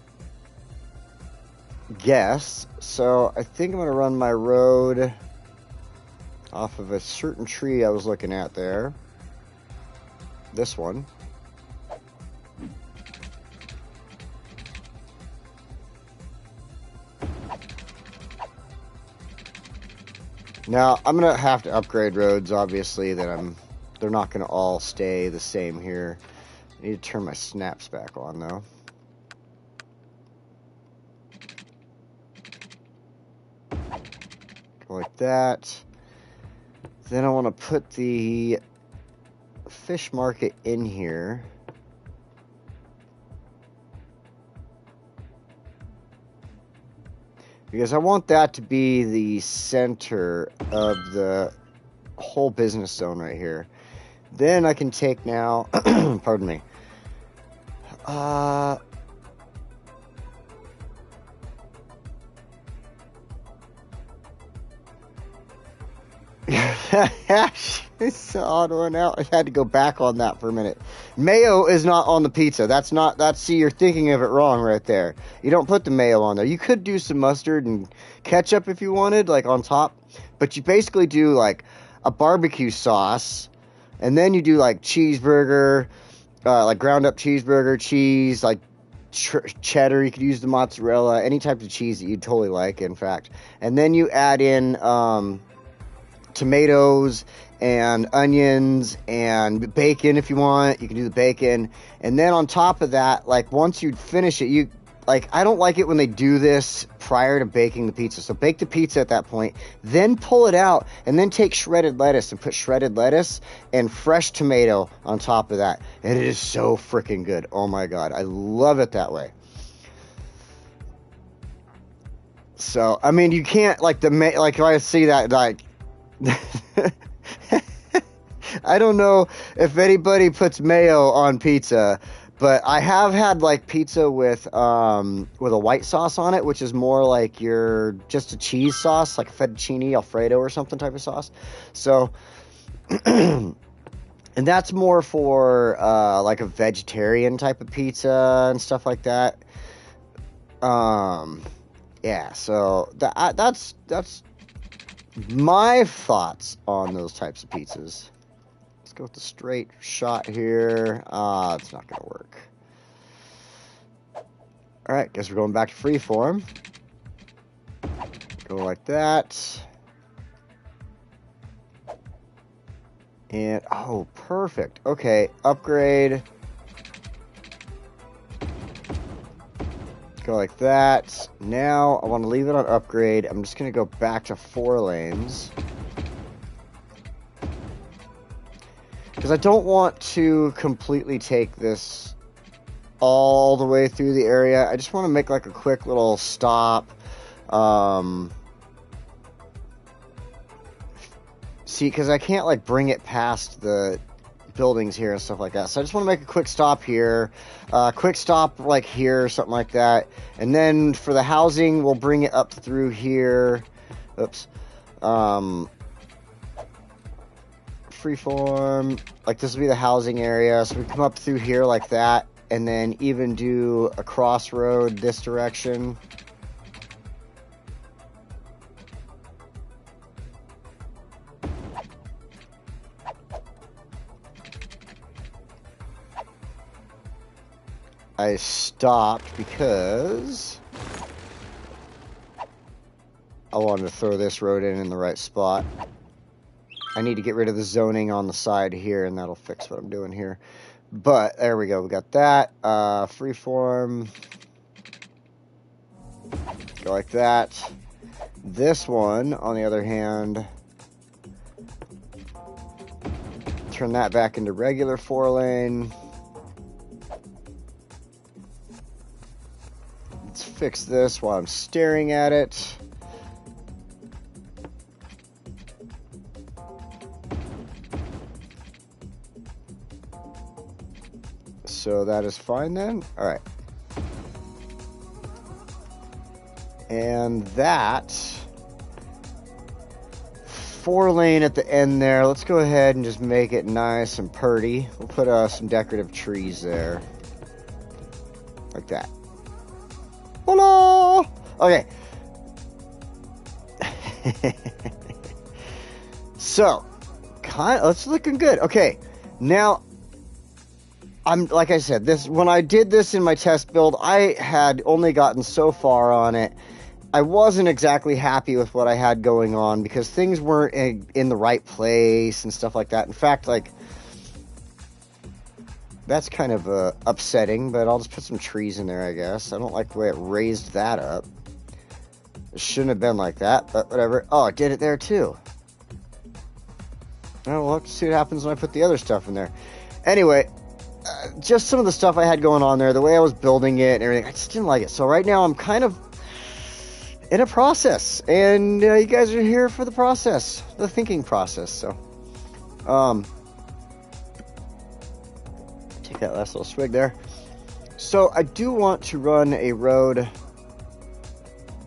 guess. So I think I'm going to run my road off of a certain tree I was looking at there. This one. Now, I'm going to have to upgrade roads, obviously, they're not going to all stay the same here. I need to turn my snaps back on, though. Go like that. Then I want to put the fish market in here. Because I want that to be the center of the whole business zone right here. Then I can take now, pardon me, it's an odd one out. I had to go back on that for a minute. Mayo is not on the pizza. See, you're thinking of it wrong right there. You don't put the mayo on there. You could do some mustard and ketchup if you wanted, like on top. But you basically do like a barbecue sauce. And then you do like cheeseburger, like ground up cheeseburger, cheese, like cheddar. You could use the mozzarella, any type of cheese that you'd totally like, in fact. And then you add in tomatoes and onions and bacon if you want. You can do the bacon. And then on top of that, like once you finish it, I don't like it when they do this prior to baking the pizza. So bake the pizza at that point, then pull it out, and then take shredded lettuce and put shredded lettuce and fresh tomato on top of that. And it is so freaking good. Oh my God. I love it that way. So, I mean, you can't, like, if I see that, like, I don't know if anybody puts mayo on pizza, But I have had like pizza with a white sauce on it, which is more like your just a cheese sauce, like fettuccine Alfredo or something type of sauce. So, and that's more for like a vegetarian type of pizza and stuff like that. Yeah. So that's my thoughts on those types of pizzas. Let's go with the straight shot here. It's not gonna work. Alright, guess we're going back to freeform. Go like that. And, oh, perfect. Okay, upgrade. Go like that. Now, I want to leave it on upgrade. I'm just going to go back to 4 lanes. Because I don't want to completely take this all the way through the area. I just want to make like a quick little stop. See, because I can't like bring it past the buildings here and stuff like that. So I just want to make a quick stop here. Quick stop like here or something like that. And then for the housing, we'll bring it up through here. Oops. Freeform. Like this will be the housing area. So we come up through here like that. And then even do a crossroad this direction. I stopped because I wanted to throw this road in the right spot. I need to get rid of the zoning on the side here, and that'll fix what I'm doing here. But there we go. We got that. Freeform. Go like that. This one, on the other hand, turn that back into regular 4-lane. Let's fix this while I'm staring at it. So that is fine then. All right. And that 4-lane at the end there. Let's go ahead and just make it nice and pretty. We'll put some decorative trees there. Like that. Hello! Okay. So, it's looking good. Okay. Now, like I said, when I did this in my test build, I had only gotten so far on it. I wasn't exactly happy with what I had going on because things weren't in the right place and stuff like that. In fact, like, that's kind of upsetting, but I'll just put some trees in there, I guess. I don't like the way it raised that up. It shouldn't have been like that, but whatever. Oh, I did it there too. Oh, we'll have to see what happens when I put the other stuff in there. Anyway, just some of the stuff I had going on there, the way I was building it and everything, I just didn't like it. So right now I'm kind of in a process, and you guys are here for the process, the thinking process. So, take that last little swig there. So I do want to run a road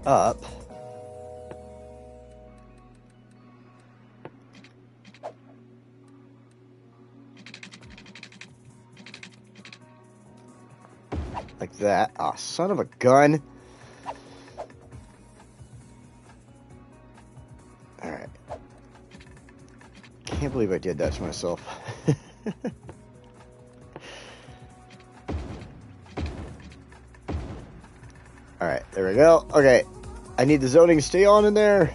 up. Like that. Ah, son of a gun. Alright. Can't believe I did that to myself. Alright, there we go. Okay. I need the zoning to stay on in there.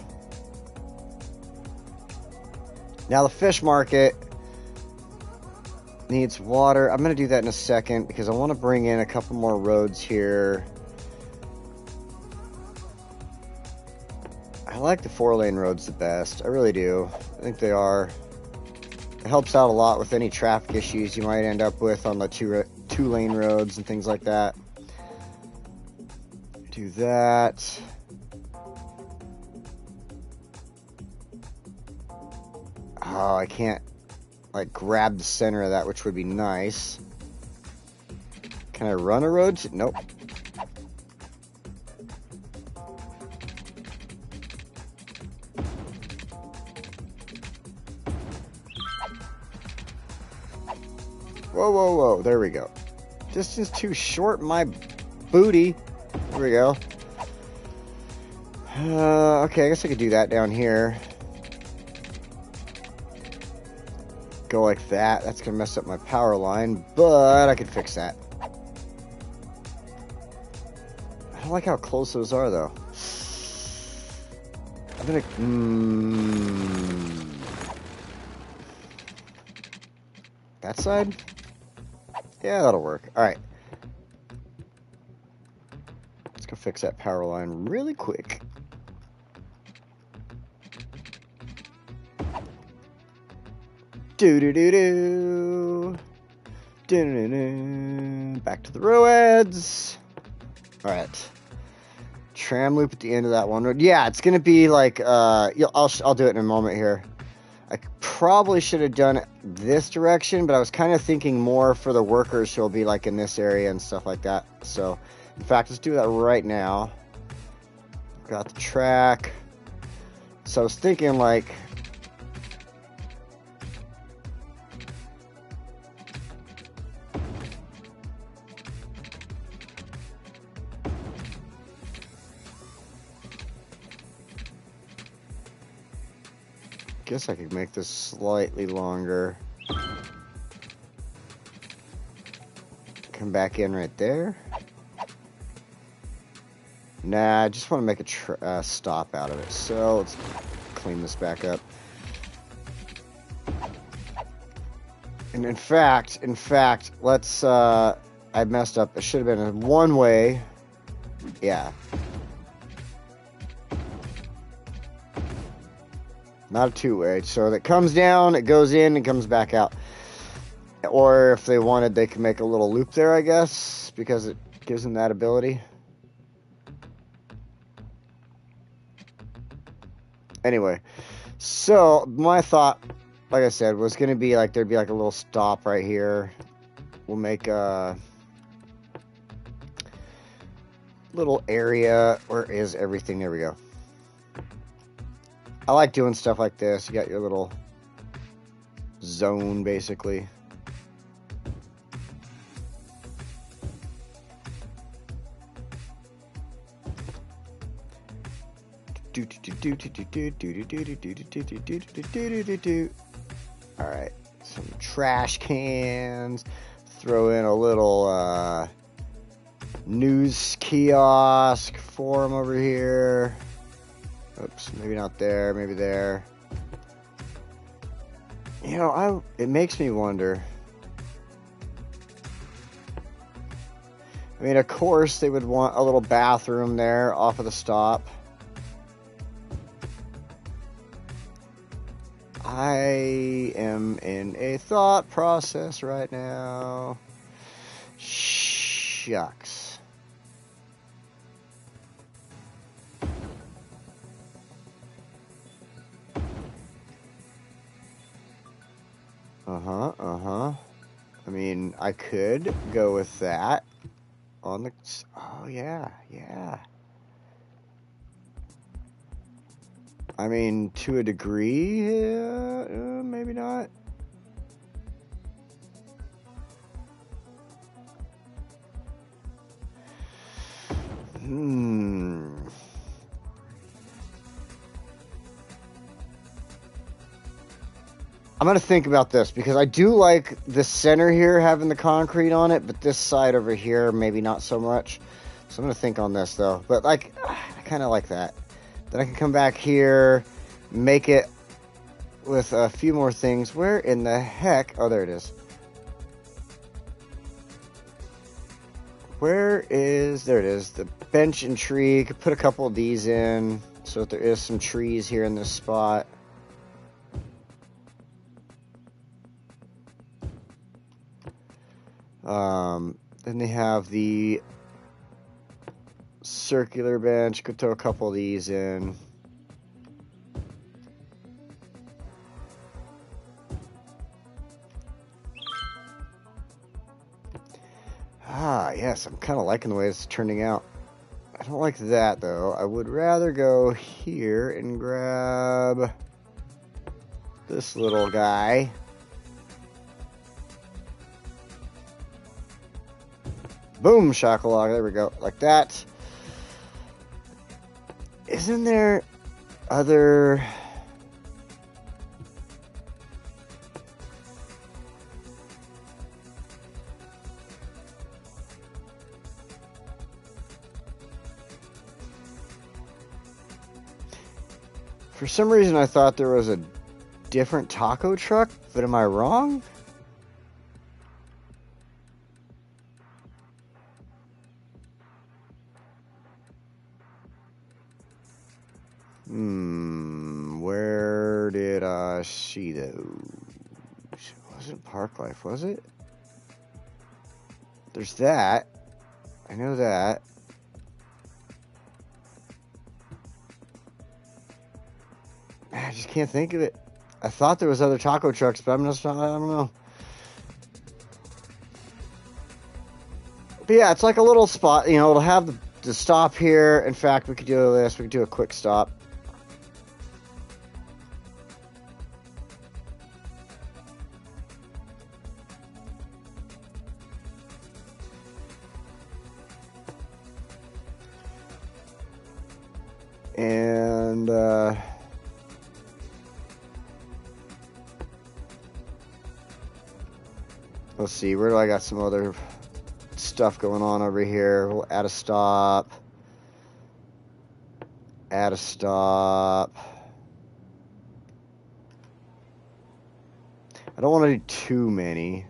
Now the fish market needs water. I'm going to do that in a second because I want to bring in a couple more roads here. I like the 4-lane roads the best. I really do. I think they are. It helps out a lot with any traffic issues you might end up with on the two-lane roads and things like that. Do that. Oh, I can't like grab the center of that, which would be nice. Can I run a road? Nope. Whoa, whoa, whoa. There we go. Distance too short, my booty. There we go. Okay, I guess I could do that down here. Go like that. That's going to mess up my power line, but I could fix that. I don't like how close those are, though. I'm going to... That side? Yeah, that'll work. All right. Let's go fix that power line really quick. Do-do-do-do. Do-do-do-do. Back to the roads. All right. Tram loop at the end of that one road. Yeah, it's going to be like... I'll do it in a moment here. I probably should have done it this direction, but I was kind of thinking more for the workers who'll be like in this area and stuff like that. So, in fact, let's do that right now. Got the track. So I was thinking like... Guess I could make this slightly longer. Come back in right there. Nah, I just want to make a stop out of it. So let's clean this back up. And in fact, let's, I messed up. It should have been a one-way. Yeah. Not a two-way. So that comes down, it goes in, and comes back out. Or if they wanted, they could make a little loop there, I guess, because it gives them that ability. Anyway, so my thought, like I said, was going to be like there'd be like a little stop right here. We'll make a little area. Where is everything? There we go. I like doing stuff like this. You got your little zone, basically. All right, some trash cans. Throw in a little news kiosk for them over here. Oops, maybe not there, maybe there. You know, it makes me wonder. I mean, of course, they would want a little bathroom there off of the stop. I am in a thought process right now. Shucks. I mean, I could go with that on the... Oh, yeah. I mean, to a degree, maybe not. I'm going to think about this because I do like the center here having the concrete on it, but this side over here, maybe not so much. So I'm going to think on this, though. But, like, I kind of like that. Then I can come back here, make it with a few more things. Where in the heck? Oh, there it is. There it is. The bench and tree. Could put a couple of these in so that there is some trees here in this spot. Then they have the circular bench. Could throw a couple of these in. yes, I'm kind of liking the way it's turning out. I don't like that, though. I would rather go here and grab this little guy. Boom, shakalaka. There we go. Like that. Isn't there other... For some reason, I thought there was a different taco truck, but am I wrong? Where did I see those? It wasn't Park Life, was it? There's that. I know that. I just can't think of it. I thought there was other taco trucks, but I'm just not, I don't know. But yeah, it's like a little spot, you know, it'll have the stop here. In fact, we could do this. We could do a quick stop. And, let's see, where do I got some other stuff going on over here? We'll add a stop. Add a stop. I don't want to do too many.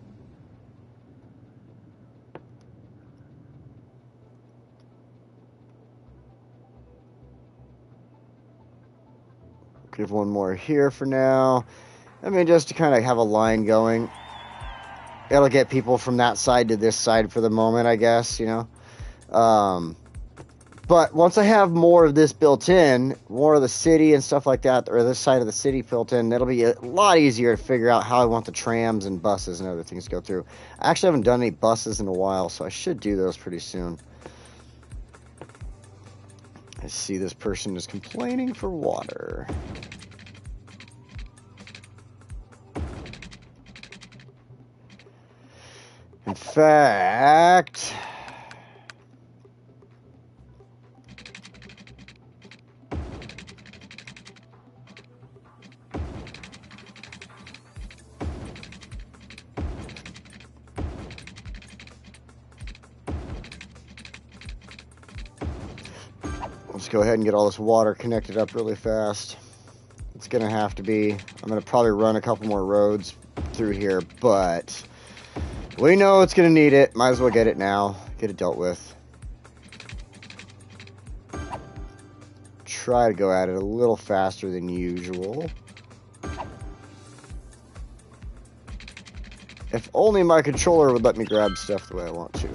Give one more here for now. I mean, just to kind of have a line going. It'll get people from that side to this side for the moment, I guess, you know. But once I have more of this built in, more of the city and stuff like that, or this side of the city built in, it'll be a lot easier to figure out how I want the trams and buses and other things to go through. I actually haven't done any buses in a while, so I should do those pretty soon. I see this person is complaining for water. In fact, let's go ahead and get all this water connected up really fast. It's going to have to be, I'm going to probably run a couple more roads through here, but we know it's going to need it. Might as well get it now. Get it dealt with. Try to go at it a little faster than usual. If only my controller would let me grab stuff the way I want to.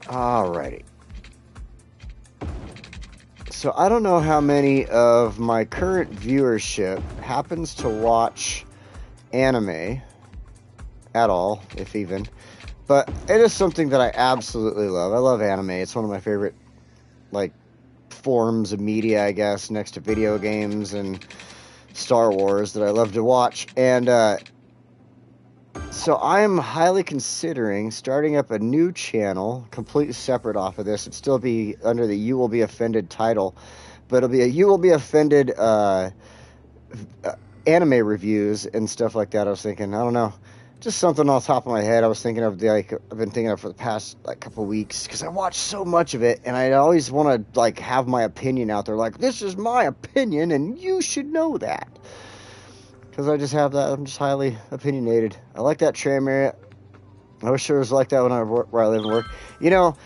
Alrighty. So I don't know how many of my current viewership happens to watch anime at all, if even. But it is something that I absolutely love. I love anime. It's one of my favorite, like, forms of media, I guess, next to video games and Star Wars that I love to watch. And so I am highly considering starting up a new channel, completely separate off of this. It'd still be under the You Will Be Offended title, but it'll be a You Will Be Offended anime reviews and stuff like that. I was thinking, I don't know, just something off the top of my head. I was thinking of, like, I've been thinking of for the past, like, couple weeks, because I watch so much of it, and I always want to, like, have my opinion out there. Like, this is my opinion, and you should know that. Because I just have that. I'm just highly opinionated. I like that tram area. I wish it was like that where I live and work. You know,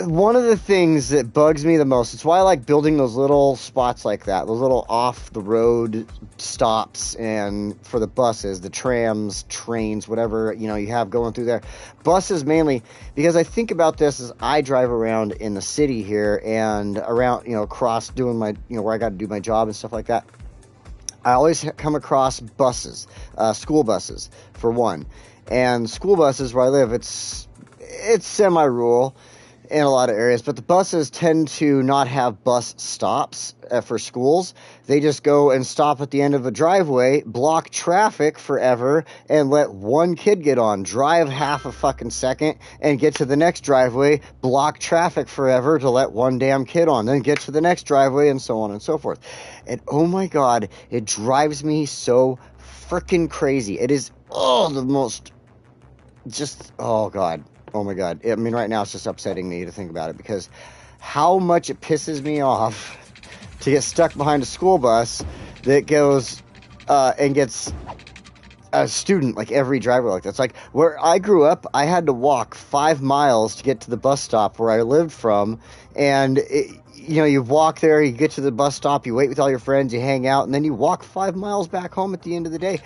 one of the things that bugs me the most, it's why I like building those little spots like that, those little off-the-road stops, and for the buses, the trams, trains, whatever, you have going through there. Buses mainly, because I think about this as I drive around in the city here and around, across doing my, where I got to do my job and stuff like that. I always come across buses, school buses, for one. And school buses where I live, it's semi-rural in a lot of areas, but the buses tend to not have bus stops for schools. They just go and stop at the end of a driveway, block traffic forever, and let one kid get on, drive half a fucking second, and get to the next driveway, block traffic forever to let one damn kid on, then get to the next driveway, and so on and so forth. And oh my God, it drives me so freaking crazy. It is, oh God. Oh my God. I mean, right now it's just upsetting me to think about it, because how much it pisses me off to get stuck behind a school bus that goes and gets a student, like every driver like that. It's like where I grew up, I had to walk 5 miles to get to the bus stop where I lived from. And, you walk there, you get to the bus stop, you wait with all your friends, you hang out, and then you walk 5 miles back home at the end of the day.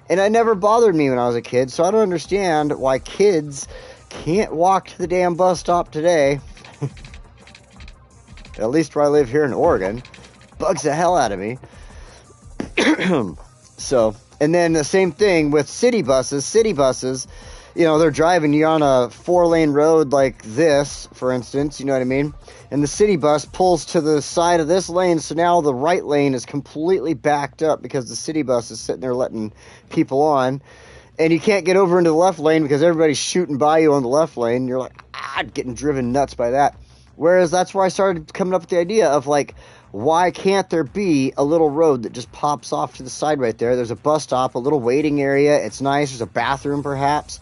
And it never bothered me when I was a kid, so I don't understand why kids can't walk to the damn bus stop today. At least where I live here in Oregon. Bugs the hell out of me. So, and then the same thing with city buses. City buses, they're driving you on a 4-lane road like this, for instance, you know what I mean? And the city bus pulls to the side of this lane, so now the right lane is completely backed up because the city bus is sitting there letting people on. And you can't get over into the left lane because everybody's shooting by you on the left lane. You're like, getting driven nuts by that. Whereas that's where I started coming up with the idea of, like, why can't there be a little road that just pops off to the side right there? There's a bus stop, a little waiting area. It's nice. There's a bathroom, perhaps.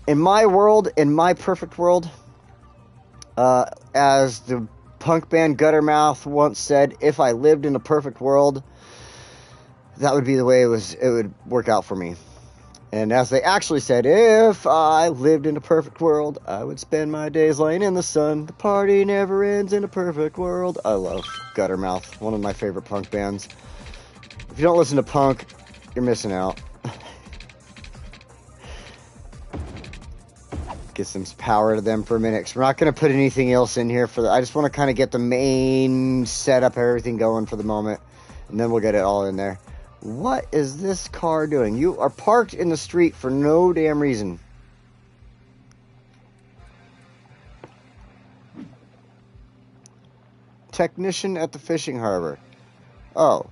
In my world, in my perfect world, as the punk band Guttermouth once said, if I lived in a perfect world, that would be the way it would work out for me. And as they actually said, if I lived in a perfect world, I would spend my days laying in the sun. The party never ends in a perfect world. I love Guttermouth, one of my favorite punk bands. If you don't listen to punk, you're missing out. Get some power to them for a minute, because we're not going to put anything else in here. I just want to kind of get the main setup, everything going for the moment, and then we'll get it all in there. What is this car doing? You are parked in the street for no damn reason. Technician at the fishing harbor. Oh.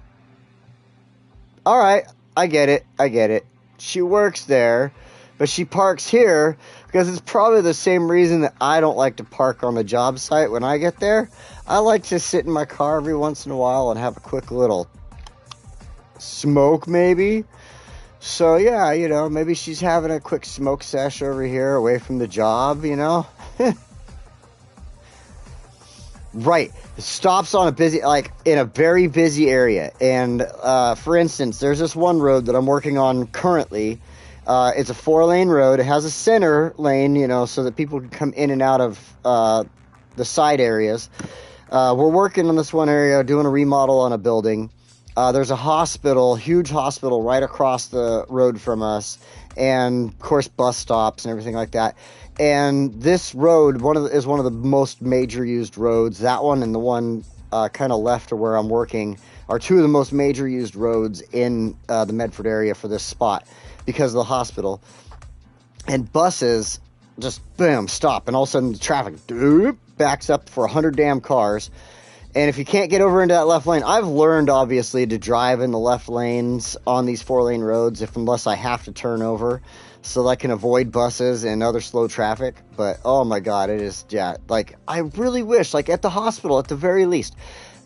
Alright, I get it. She works there, but she parks here because it's probably the same reason that I don't like to park on the job site when I get there. I like to sit in my car every once in a while and have a quick little smoke, maybe. So yeah, maybe she's having a quick smoke sesh over here away from the job, Right. It stops on in a very busy area. And for instance, there's this one road that I'm working on currently. It's a 4-lane road. It has a center lane, so that people can come in and out of the side areas. We're working on this one area, doing a remodel on a building. There's a hospital, huge hospital right across the road from us, and of course bus stops and everything like that. And this road is one of the most major used roads. That one and the one kind of left of where I'm working are two of the most major used roads in the Medford area for this spot because of the hospital. And buses just boom stop, and all of a sudden the traffic backs up for 100 damn cars. And if you can't get over into that left lane, I've learned, obviously, to drive in the left lanes on these 4-lane roads unless I have to turn over so that I can avoid buses and other slow traffic. But, oh my God, it is, I really wish, at the hospital, at the very least,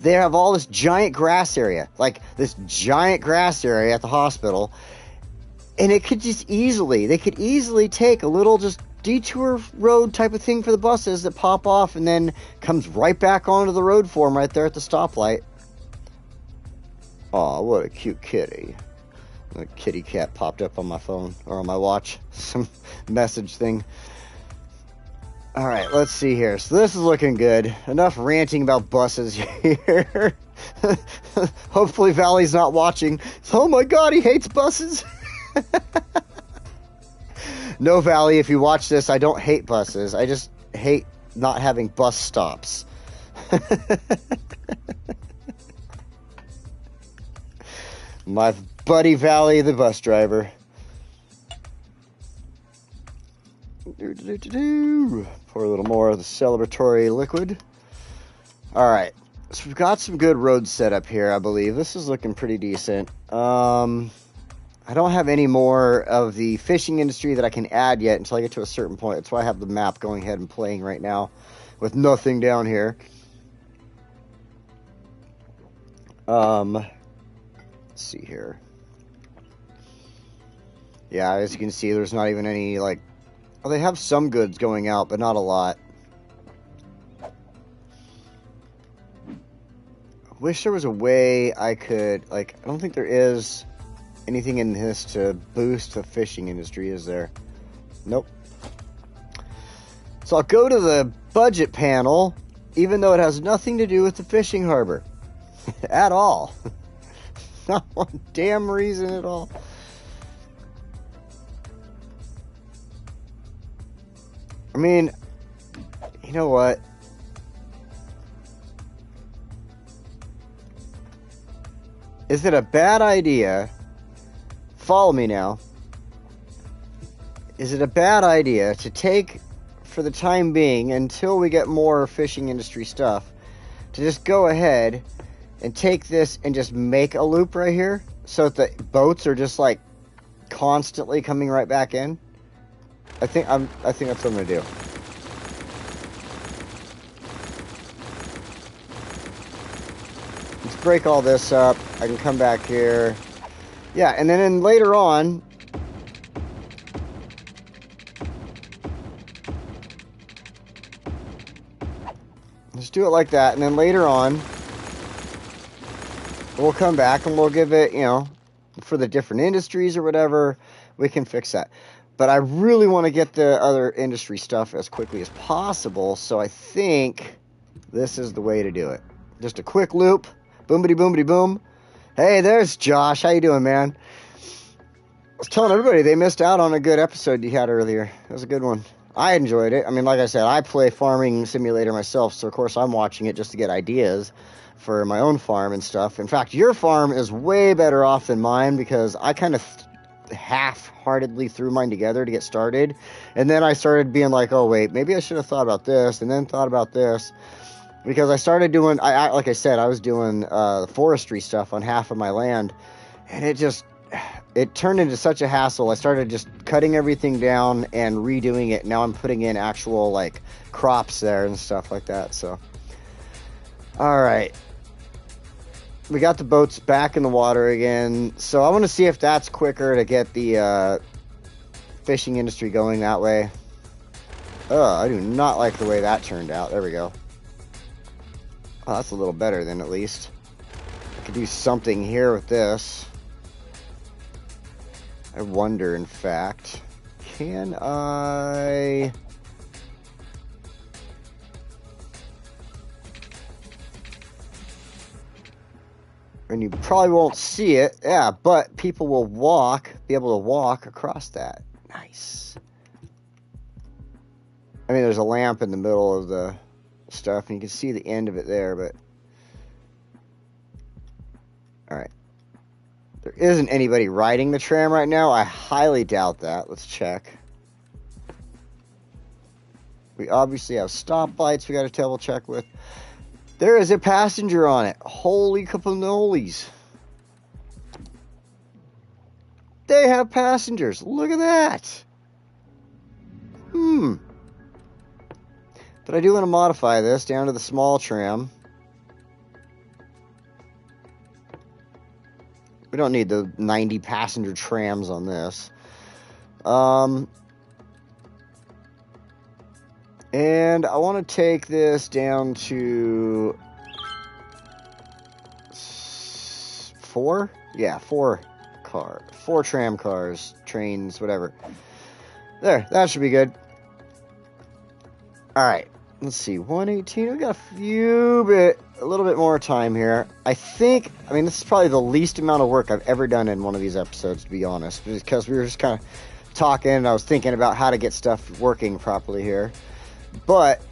they have all this giant grass area, at the hospital. And they could easily take a little just detour road type of thing for the buses that pop off and then comes right back onto the road for them right there at the stoplight. Aw, what a cute kitty. A kitty cat popped up on my phone or on my watch. Some message thing. All right, let's see here. So this is looking good. Enough ranting about buses here. Hopefully Valley's not watching. Oh my god, he hates buses. No, Valley, if you watch this, I don't hate buses. I just hate not having bus stops. My buddy Valley, the bus driver. Pour a little more of the celebratory liquid. All right, so we've got some good roads set up here, I believe. This is looking pretty decent. I don't have any more of the fishing industry that I can add yet until I get to a certain point. That's why I have the map going ahead and playing right now with nothing down here. Let's see here. Yeah, as you can see, there's not even any, like... Well, they have some goods going out, but not a lot. I wish there was a way I could... Like, I don't think there is anything in this to boost the fishing industry, is there? Nope. So I'll go to the budget panel, even though it has nothing to do with the fishing harbor. At all. Not one damn reason at all. I mean, you know what? Is it a bad idea? Follow me now. Is it a bad idea to take, for the time being, until we get more fishing industry stuff, to just go ahead and take this and just make a loop right here so that the boats are just like constantly coming right back in? I think that's what I'm gonna do. Let's break all this up. I can come back here. Yeah, and then later on, let's do it like that, and then later on, we'll come back and we'll give it, you know, for the different industries or whatever, we can fix that. But I really want to get the other industry stuff as quickly as possible, so I think this is the way to do it. Just a quick loop, boomity boom. Hey, there's Josh. How you doing, man? I was telling everybody they missed out on a good episode you had earlier. It was a good one. I enjoyed it. I mean, like I said, I play Farming Simulator myself, so of course I'm watching it just to get ideas for my own farm and stuff. In fact, your farm is way better off than mine because I kind of half-heartedly threw mine together to get started, and then I started being like, oh wait, maybe I should have thought about this, and then thought about this, because I started doing, like I said, I was doing forestry stuff on half of my land, and it turned into such a hassle. I started just cutting everything down and redoing it. Now I'm putting in actual like crops there and stuff like that. So, all right. We got the boats back in the water again. So I want to see if that's quicker to get the fishing industry going that way. I do not like the way that turned out. There we go. Oh, that's a little better then, at least. I could do something here with this. I wonder, in fact, can I... And you probably won't see it. Yeah, but people will be able to walk across that. Nice. I mean, there's a lamp in the middle of the stuff, and you can see the end of it there, but... Alright. There isn't anybody riding the tram right now. I highly doubt that. Let's check. We obviously have stoplights we got to double check with. There is a passenger on it. Holy caponolies. They have passengers. Look at that. But I do want to modify this down to the small tram. We don't need the 90 passenger trams on this. And I want to take this down to 4? Yeah, 4 tram cars, trains, whatever. There, that should be good. All right, let's see, 118. We got a little bit more time here. I mean, this is probably the least amount of work I've ever done in one of these episodes, to be honest, because we were just kind of talking, and I was thinking about how to get stuff working properly here. But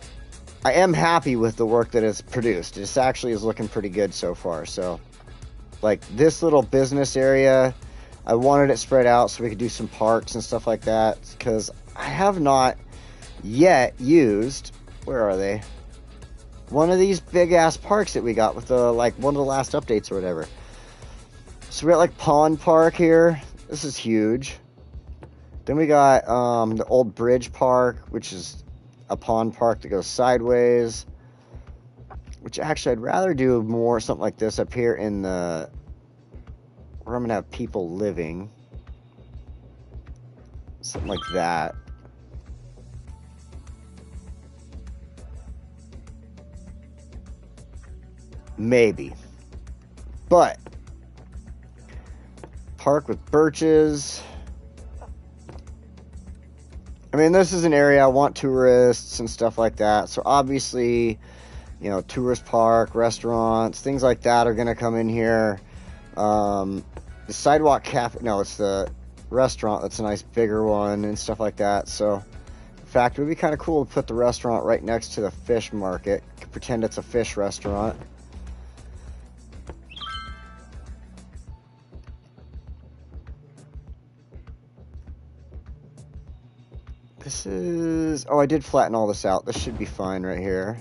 I am happy with the work that is produced. This actually is looking pretty good so far. So, like this little business area, I wanted it spread out so we could do some parks and stuff like that, because I have not yet used, where are they? One of these big ass parks that we got with the, like, one of the last updates or whatever. So we got like Pond Park here. This is huge. Then we got the old Bridge Park, which is a pond park that goes sideways, which actually I'd rather do more something like this up here in the, where I'm gonna have people living, something like that. Maybe, but park with birches. I mean, this is an area I want tourists and stuff like that. So obviously, you know, tourist park, restaurants, things like that are going to come in here. The sidewalk cafe, no, it's the restaurant. That's a nice bigger one and stuff like that. So, in fact, it would be kind of cool to put the restaurant right next to the fish market. You could pretend it's a fish restaurant. This is... Oh, I did flatten all this out. This should be fine right here.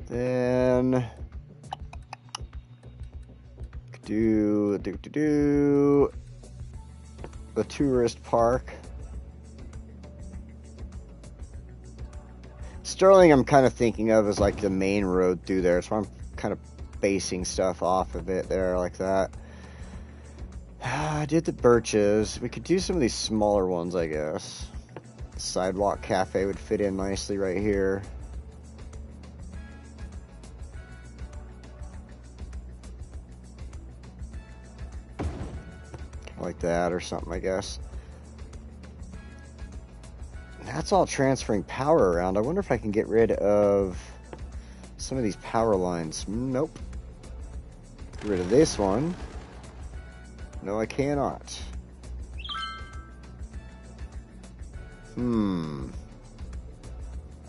Then... Do the tourist park. Sterling I'm kind of thinking of as like the main road through there. So I'm kind of basing stuff off of it there like that. I did the birches. We could do some of these smaller ones, I guess. Sidewalk cafe would fit in nicely right here. Like that or something, I guess. That's all transferring power around. I wonder if I can get rid of some of these power lines. Nope. Get rid of this one. No, I cannot. I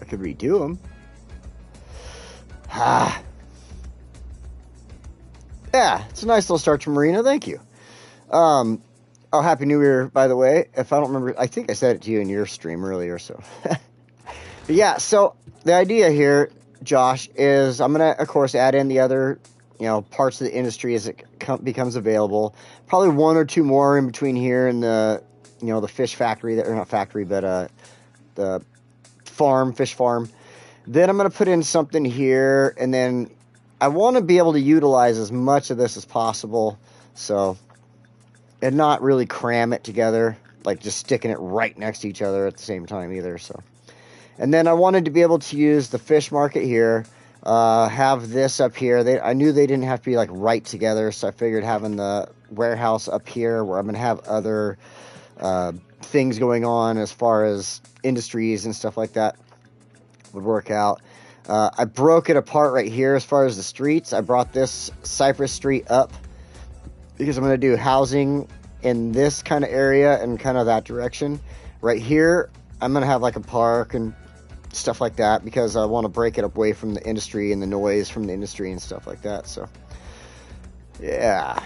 could redo them. Yeah, it's a nice little start to Marina. Thank you. Oh, Happy New Year, by the way. If I don't remember, I think I said it to you in your stream earlier, so. But yeah, so the idea here, Josh, is I'm going to, of course, add in the other, you know, parts of the industry as it becomes available. Probably one or two more in between here and the, you know, the fish factory, or not factory, but the farm, fish farm. Then I'm going to put in something here, and then I want to be able to utilize as much of this as possible, so, and not really cram it together, like just sticking it right next to each other at the same time either, so. And then I wanted to be able to use the fish market here, have this up here. I knew they didn't have to be like right together, so I figured having the warehouse up here where I'm going to have other things going on as far as industries and stuff like that would work out. I broke it apart right here as far as the streets. I brought this Cypress Street up because I'm going to do housing in this kind of area and kind of that direction. Right here, I'm going to have like a park and stuff like that because I want to break it away from the industry and the noise from the industry and stuff like that. So, yeah,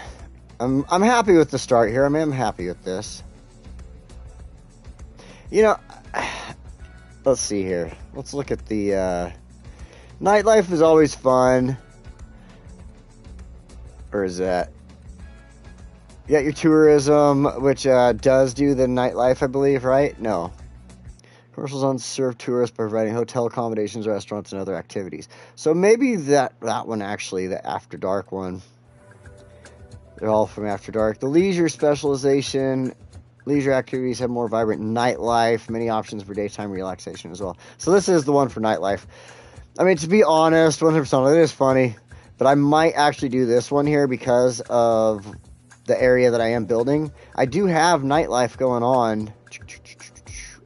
I'm happy with the start here. I mean, I'm happy with this. You know, let's see here. Let's look at the nightlife is always fun. Or is that? You got your tourism, which does do the nightlife, I believe, right? No. Commercial zones serve tourists by providing hotel accommodations, restaurants, and other activities. So maybe that one actually, the After Dark one. They're all from After Dark. The leisure specialization, leisure activities have more vibrant nightlife, many options for daytime relaxation as well. So this is the one for nightlife. I mean, to be honest, 100%, it is funny, but I might actually do this one here because of the area that I am building. I do have nightlife going on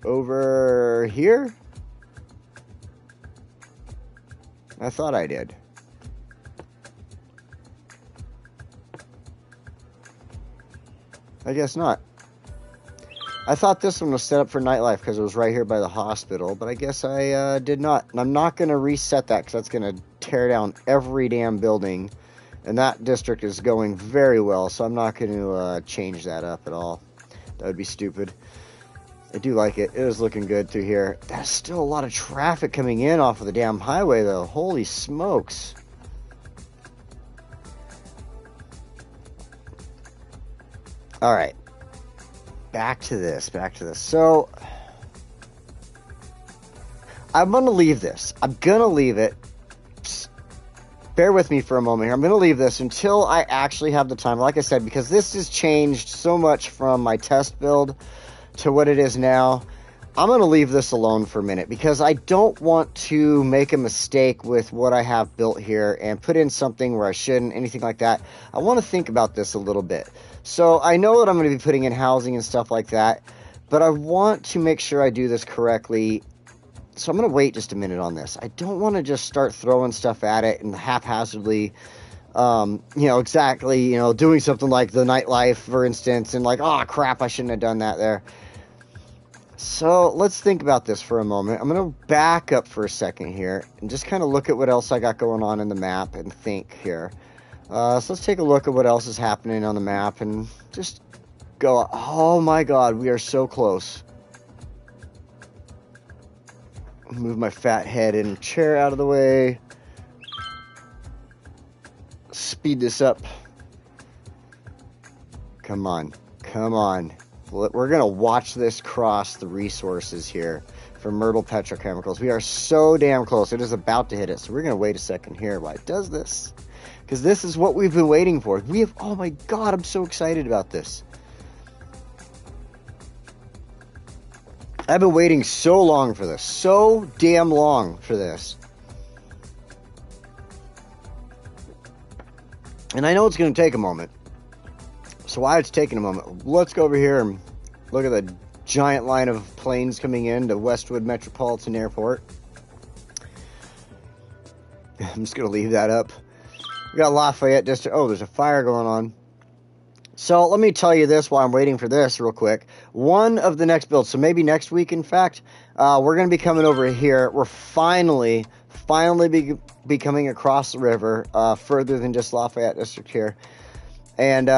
over here? I thought I did. I guess not. I thought this one was set up for nightlife because it was right here by the hospital, but I guess I did not. And I'm not going to reset that because that's going to tear down every damn building. And that district is going very well, so I'm not going to change that up at all. That would be stupid. I do like it. It is looking good through here. There's still a lot of traffic coming in off of the damn highway, though. Holy smokes. All right. Back to this. So, I'm going to leave this. I'm going to leave it. Bear with me for a moment here. I'm going to leave this until I actually have the time. Like I said, because this has changed so much from my test build to what it is now. I'm going to leave this alone for a minute because I don't want to make a mistake with what I have built here and put in something where I shouldn't, anything like that. I want to think about this a little bit. So I know that I'm going to be putting in housing and stuff like that, but I want to make sure I do this correctly. So I'm going to wait just a minute on this. I don't want to just start throwing stuff at it and haphazardly, exactly, doing something like the nightlife, for instance, and like, oh, crap, I shouldn't have done that there. So let's think about this for a moment. I'm going to back up for a second here and just kind of look at what else I got going on in the map and think here. So let's take a look at what else is happening on the map and just go, oh my God, we are so close. Move my fat head and chair out of the way. Speed this up. Come on. We're going to watch this cross the resources here for Myrtle Petrochemicals. We are so damn close. It is about to hit it. So we're going to wait a second here while it does this. Because this is what we've been waiting for. Oh my God, I'm so excited about this. I've been waiting so long for this. So damn long for this. And I know it's going to take a moment. So while it's taking a moment, let's go over here and look at the giant line of planes coming in to Westwood Metropolitan Airport. I'm just going to leave that up. We got Lafayette District. Oh, there's a fire going on. So let me tell you this while I'm waiting for this real quick. One of the next builds, so maybe next week, in fact, we're going to be coming over here. We're finally be coming across the river further than just Lafayette District here. And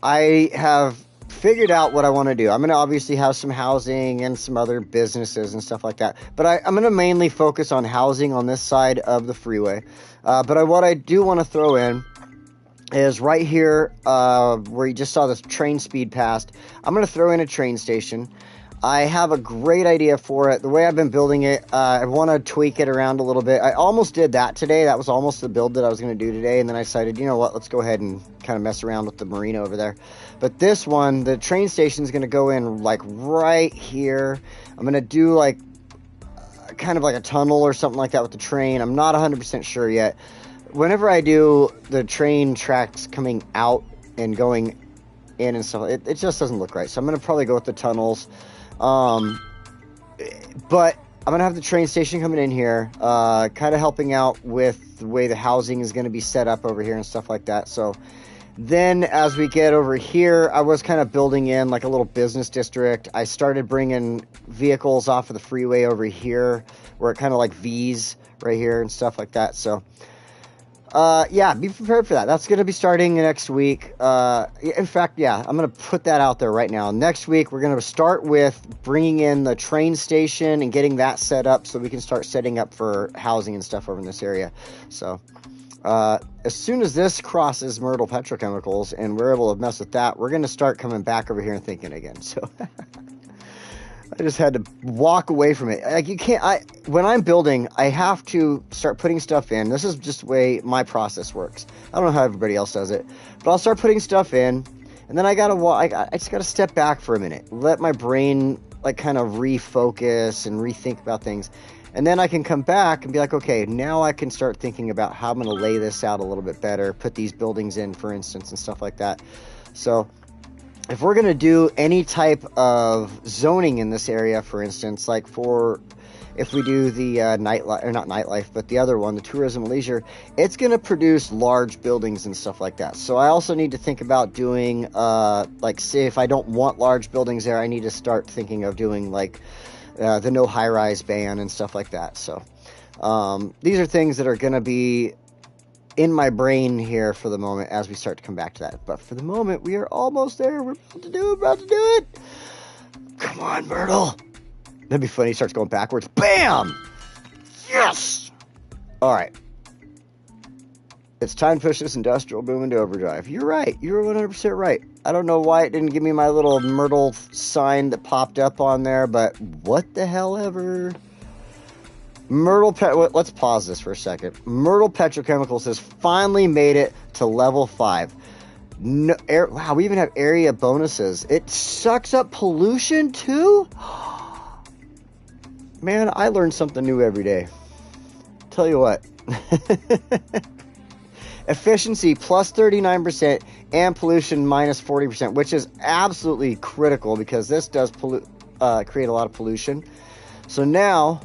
I have figured out what I want to do. I'm going to obviously have some housing and some other businesses and stuff like that. But I'm going to mainly focus on housing on this side of the freeway. But what I do want to throw in is right here where you just saw this train speed past. I'm going to throw in a train station. I have a great idea for it. The way I've been building it, I want to tweak it around a little bit. I almost did that today. That was almost the build that I was going to do today. And then I decided, you know what, let's go ahead and kind of mess around with the marina over there. But this one, the train station is going to go in like right here. I'm going to do like kind of like a tunnel or something like that with the train. I'm not 100% sure yet. Whenever I do the train tracks coming out and going in and stuff, it just doesn't look right. So I'm going to probably go with the tunnels. But I'm going to have the train station coming in here, kind of helping out with the way the housing is going to be set up over here and stuff like that. So then as we get over here, I was kind of building in like a little business district. I started bringing vehicles off of the freeway over here where it kind of like V's right here and stuff like that. So yeah, be prepared for that. That's going to be starting next week. In fact, yeah, I'm going to put that out there right now. Next week, we're going to start with bringing in the train station and getting that set up so we can start setting up for housing and stuff over in this area. So, as soon as this crosses Myrtle Petrochemicals and we're able to mess with that, we're going to start coming back over here and thinking again. So, I just had to walk away from it. Like, you can't, when I'm building, I have to start putting stuff in. This is just the way my process works. I don't know how everybody else does it, but I'll start putting stuff in, and then I just gotta step back for a minute, let my brain like kind of refocus and rethink about things, and then I can come back and be like, okay, now I can start thinking about how I'm gonna lay this out a little bit better, put these buildings in, for instance, and stuff like that. So if we're going to do any type of zoning in this area, for instance, like if we do the nightlife, or not nightlife, but the other one, the tourism and leisure, it's going to produce large buildings and stuff like that. So I also need to think about doing, like, say, if I don't want large buildings there, I need to start thinking of doing, like, the no high-rise ban and stuff like that. So these are things that are going to be in my brain here for the moment as we start to come back to that. But for the moment, we are almost there. We're about to do it. Come on, Myrtle. That'd be funny. He starts going backwards. Bam! Yes! All right. It's time to push this industrial boom into overdrive. You're right. You're 100% right. I don't know why it didn't give me my little Myrtle sign that popped up on there, but what the hell ever. Let's pause this for a second. Myrtle Petrochemicals has finally made it to level 5. No, wow, we even have area bonuses. It sucks up pollution too? Man, I learn something new every day. Tell you what. Efficiency plus 39% and pollution minus 40%, which is absolutely critical because this does create a lot of pollution. So now,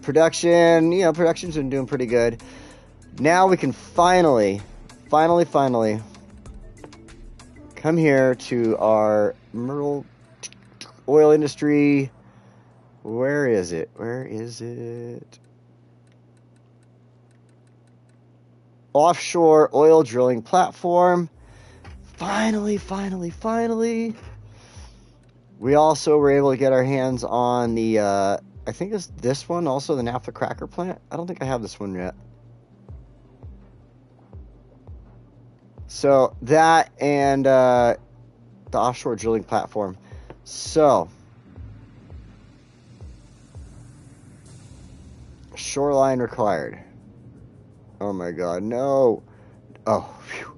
production's been doing pretty good. Now we can finally come here to our Myrtle oil industry. Where is it? Offshore oil drilling platform. Finally. We also were able to get our hands on the, I think it's this one, also the naphtha cracker plant. I don't think I have this one yet. So that and the offshore drilling platform. So shoreline required. Oh my god, no. Oh, phew.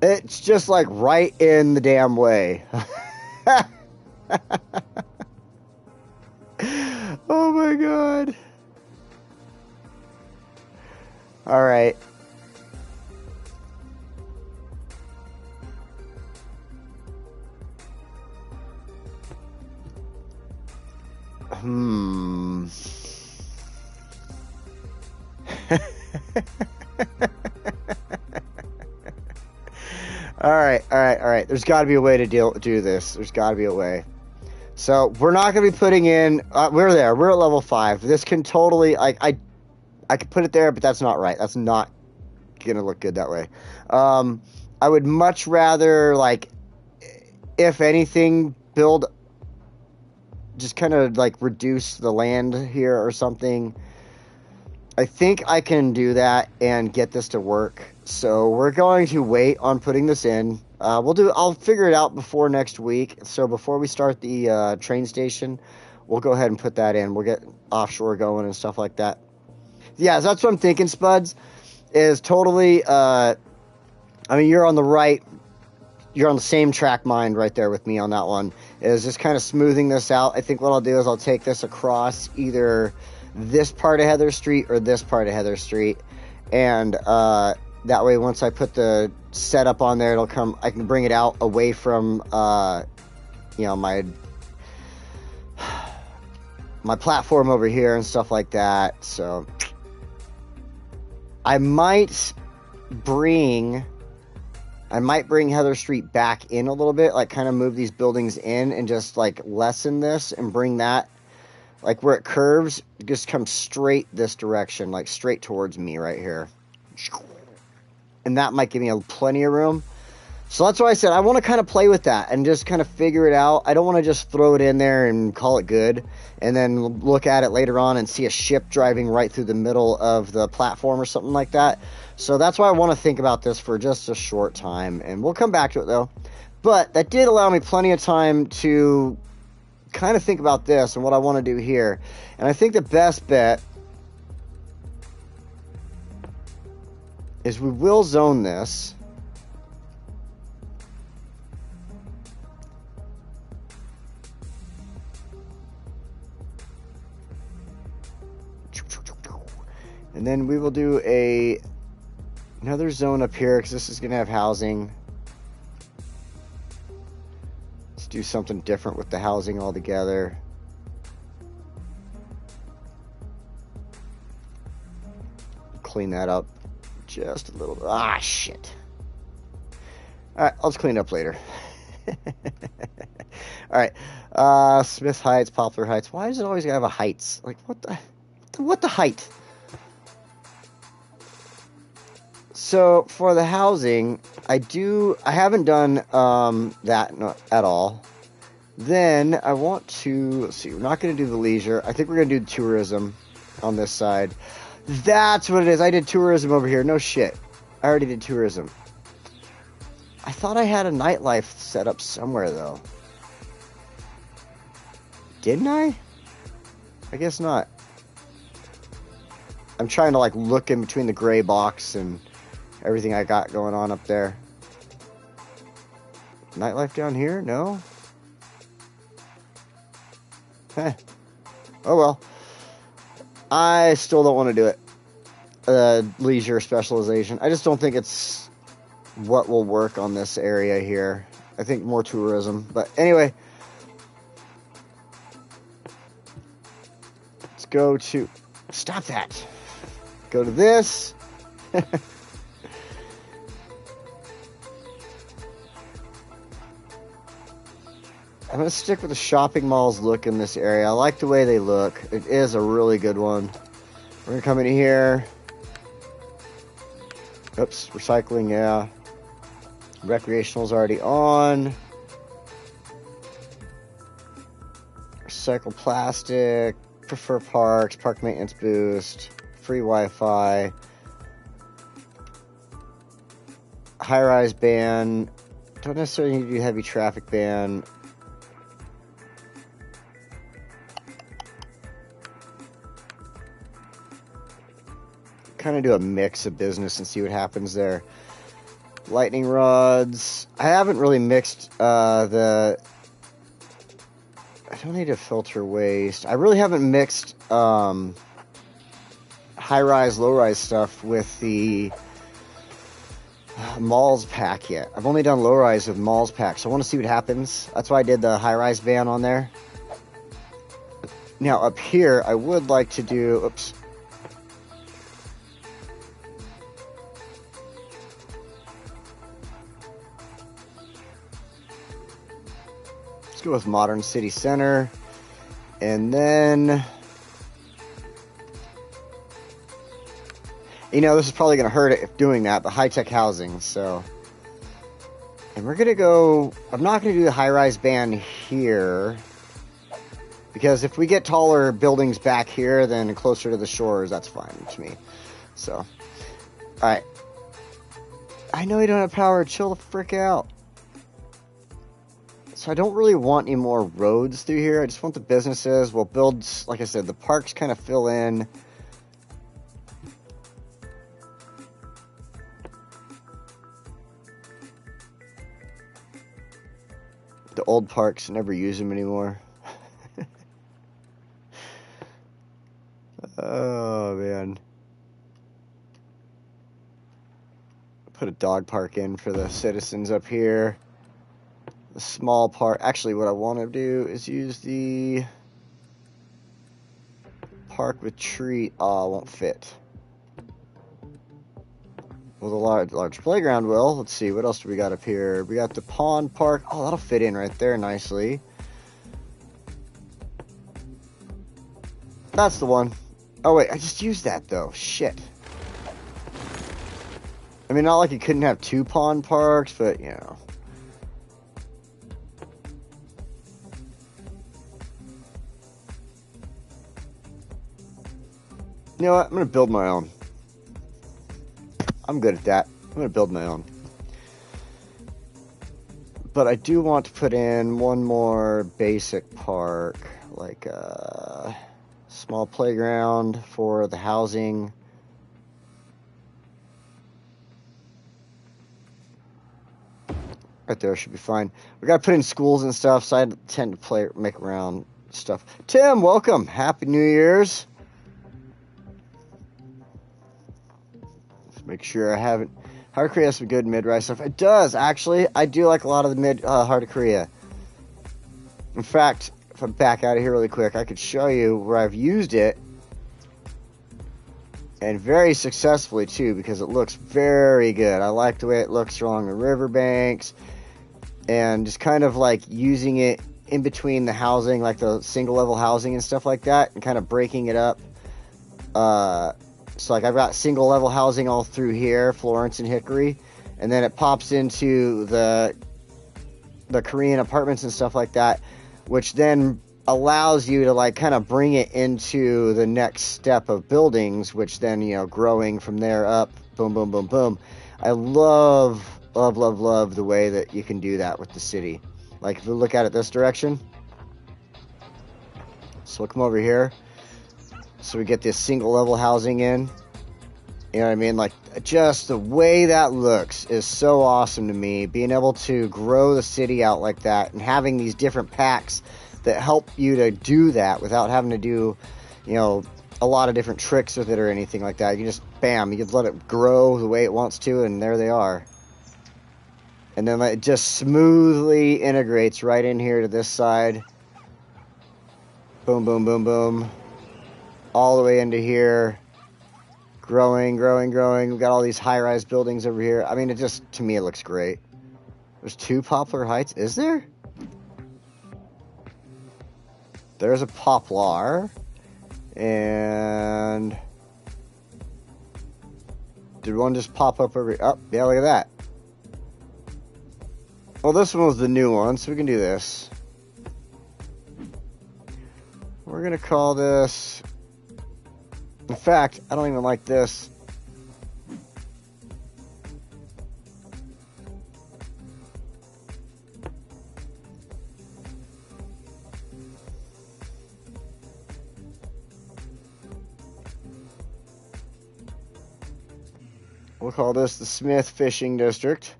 It's just like right in the damn way. Oh my god. All right. All right. There's got to be a way to do this. There's got to be a way. So we're not going to be putting in. We're there. We're at level 5. This can totally. I could put it there, but that's not right. That's not going to look good that way. I would much rather, like, if anything, build. Just kind of like reduce the land here or something. I think I can do that and get this to work. So we're going to wait on putting this in. I'll figure it out before next week. So before we start the train station, we'll go ahead and put that in. We'll get offshore going and stuff like that. Yeah, so that's what I'm thinking, Spuds. Is totally. I mean, you're on the right. You're on the same track mind right there with me on that one. Is just kind of smoothing this out. I think what I'll do is I'll take this across either this part of Heather Street or this part of Heather Street, and that way once I put the setup on there, I can bring it out away from my platform over here and stuff like that. So I might bring Heather Street back in a little bit, like kind of move these buildings in and just like lessen this and bring that, like where it curves, just come straight this direction, like straight towards me right here. And that might give me plenty of room. So that's why I said I want to kind of play with that and just kind of figure it out. I don't want to just throw it in there and call it good and then look at it later on and see a ship driving right through the middle of the platform or something like that. So that's why I want to think about this for just a short time, and we'll come back to it though. But that did allow me plenty of time to kind of think about this and what I want to do here. And I think the best bet is we will zone this. And then we will do a Another zone up here, because this is going to have housing. Let's do something different with the housing altogether. Clean that up just a little bit. Ah, shit. Alright, I'll just clean it up later. Alright, Smith Heights, Poplar Heights. Why does it always have a heights? Like, what the height? So, for the housing, I haven't done that at all. Then, I want to, let's see, we're not going to do the leisure. I think we're going to do tourism on this side. That's what it is. I did tourism over here. No shit. I already did tourism. I thought I had a nightlife set up somewhere, though. Didn't I? I guess not. I'm trying to, like, look in between the gray box and everything I got going on up there. Nightlife down here? No? Heh. Oh, well. I still don't want to do it. Leisure specialization. I just don't think it's what will work on this area here. I think more tourism. But anyway. Let's go to... Stop that. Go to this. I'm going to stick with the shopping malls look in this area. I like the way they look. It is a really good one. We're going to come in here. Oops, recycling, yeah. Recreational's already on. Recycle plastic. Prefer parks. Park maintenance boost. Free Wi-Fi. High-rise ban. Don't necessarily need to do heavy traffic ban. Kind of do a mix of business and see what happens there. Lightning rods. I haven't really mixed I don't need to filter waste. I really haven't mixed high-rise, low-rise stuff with the malls pack yet. I've only done low-rise with malls pack, so I want to see what happens. That's why I did the high-rise ban on there. Now up here, I would like to do... Oops. Let's go with Modern City Center. And then... You know, this is probably going to hurt it if doing that, but high-tech housing, so... And we're going to go... I'm not going to do the high-rise ban here. Because if we get taller buildings back here, then closer to the shores, that's fine to me. So... Alright. I know you don't have power. Chill the frick out. So I don't really want any more roads through here. I just want the businesses. We'll build, like I said, the parks kind of fill in. The old parks, never use them anymore. Oh, man. Put a dog park in for the citizens up here. The small park. Actually, what I want to do is use the park with tree. Oh, it won't fit. Well, the large playground will. Let's see, what else do we got up here? We got the pond park. Oh, that'll fit in right there nicely. That's the one. Oh, wait, I just used that, though. Shit. I mean, not like you couldn't have two pond parks, but, you know. You know what? I'm going to build my own. I'm good at that. I'm going to build my own. But I do want to put in one more basic park, like a small playground for the housing. Right there should be fine. We got to put in schools and stuff, so I tend to make around stuff. Tim, welcome. Happy New Year's. Make sure I haven't. Heart of Korea has some good mid-rise stuff. It does, actually. I do like a lot of the mid Heart of Korea. In fact, if I back out of here really quick, I could show you where I've used it. And very successfully, too, because it looks very good. I like the way it looks along the riverbanks. And just kind of like using it in between the housing, like the single-level housing and stuff like that. And kind of breaking it up. So like I've got single level housing all through here, Florence and Hickory, and then it pops into the Korean apartments and stuff like that, which then allows you to like kind of bring it into the next step of buildings, which then, you know, growing from there up, boom, boom, boom, boom. I love the way that you can do that with the city. Like if we look at it this direction, so we'll come over here. So we get this single level housing in. You know what I mean? Like, just the way that looks is so awesome to me. Being able to grow the city out like that and having these different packs that help you to do that without having to do, you know, a lot of different tricks with it or anything like that. You just, bam, you just let it grow the way it wants to, and there they are. And then it just smoothly integrates right in here to this side. Boom, boom, boom, boom. All the way into here, growing. We've got all these high-rise buildings over here. I mean, it just, to me, it looks great. There's 2 Poplar Heights. Is there? There's a Poplar. And did one just pop up over here? Oh, yeah, look at that. Well, this one was the new one, so we can do this. We're going to call this... In fact, I don't even like this. We'll call this the Smith Fishing District.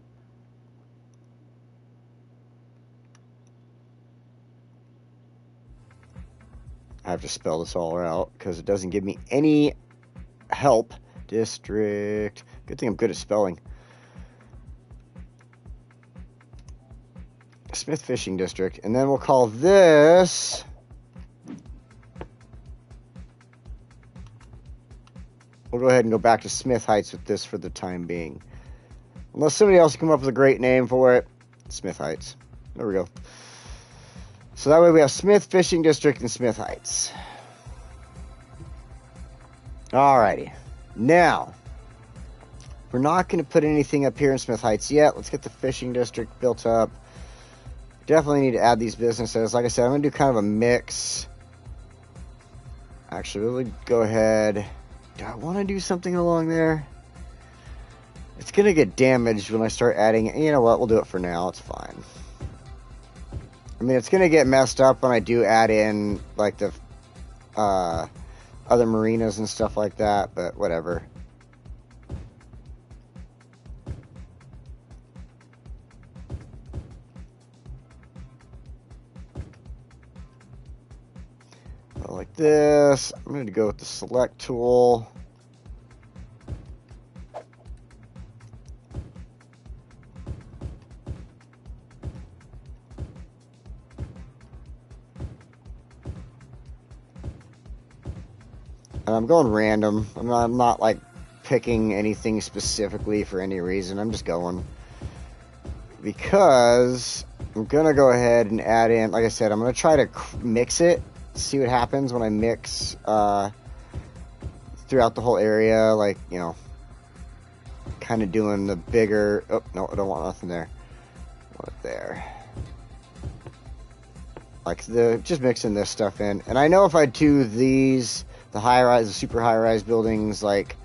I have to spell this all out because it doesn't give me any help. District. Good thing I'm good at spelling. Smith Fishing District. And then we'll call this... We'll go ahead and go back to Smith Heights with this for the time being. Unless somebody else can come up with a great name for it. Smith Heights. There we go. So that way we have Smith Fishing District and Smith Heights. Alrighty. Now, we're not going to put anything up here in Smith Heights yet. Let's get the fishing district built up. Definitely need to add these businesses. Like I said, I'm going to do kind of a mix. Actually, we'll go ahead. Do I want to do something along there? It's going to get damaged when I start adding. You know what? We'll do it for now. It's fine. I mean, it's going to get messed up when I do add in, like, the other marinas and stuff like that, but whatever. Like this. I'm going to go with the select tool. And I'm going random. I'm not like picking anything specifically for any reason. I'm just going. Because I'm going to go ahead and add in, like I said, I'm going to try to mix it. See what happens when I mix throughout the whole area. Like, you know, kind of doing the bigger... Oh, no, I don't want nothing there. I want it there. Like, just mixing this stuff in. And I know if I do these... The high-rise, the super high-rise buildings, like,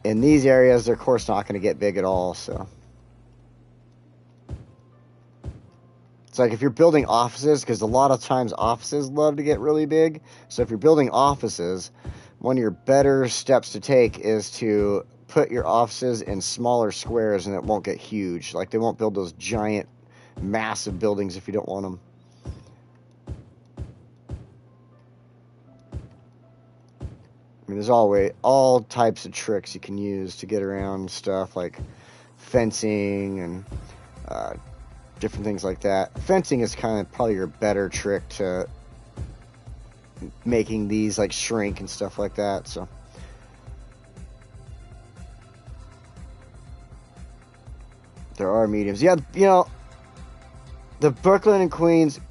in these areas, they're, of course, not going to get big at all, so. It's like if you're building offices, because a lot of times offices love to get really big. So if you're building offices, one of your better steps to take is to put your offices in smaller squares, and it won't get huge. Like, they won't build those giant, massive buildings if you don't want them. I mean, there's always all types of tricks you can use to get around stuff like fencing and different things like that. Fencing is kind of probably your better trick to making these like shrink and stuff like that. So there are mediums. Yeah, you know, the Brooklyn and Queens,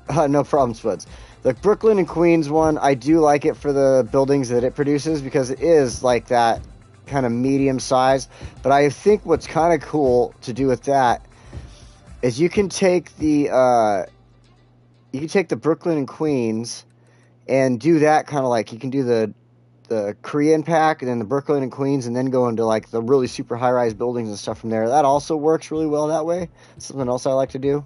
no problem, Spuds. The Brooklyn and Queens one, I do like it for the buildings that it produces because it is like that kind of medium size. But I think what's kind of cool to do with that is you can take the Brooklyn and Queens and do that kind of like you can do the Korean pack and then the Brooklyn and Queens and then go into like the really super high-rise buildings and stuff from there. That also works really well that way. Something else I like to do.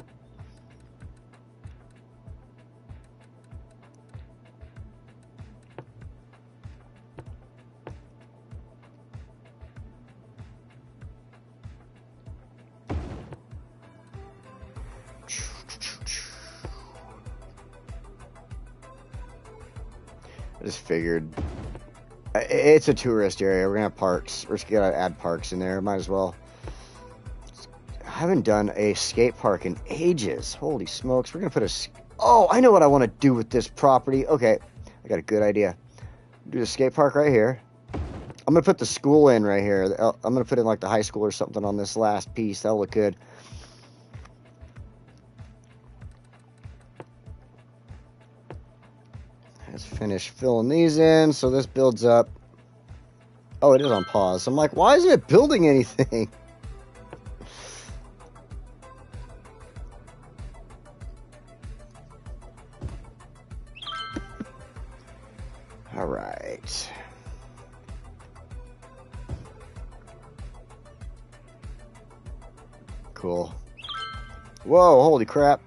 I just figured it's a tourist area. We're gonna have parks. We're just gonna add parks in there. Might as well. I haven't done a skate park in ages. Holy smokes! We're gonna put a. Oh, I know what I want to do with this property. Okay, I got a good idea. Do the skate park right here. I'm gonna put the school in right here. I'm gonna put in like the high school or something on this last piece. That'll look good. Let's finish filling these in so this builds up. Oh, it is on pause. I'm like, why isn't it building anything? All right. Cool. Whoa, holy crap.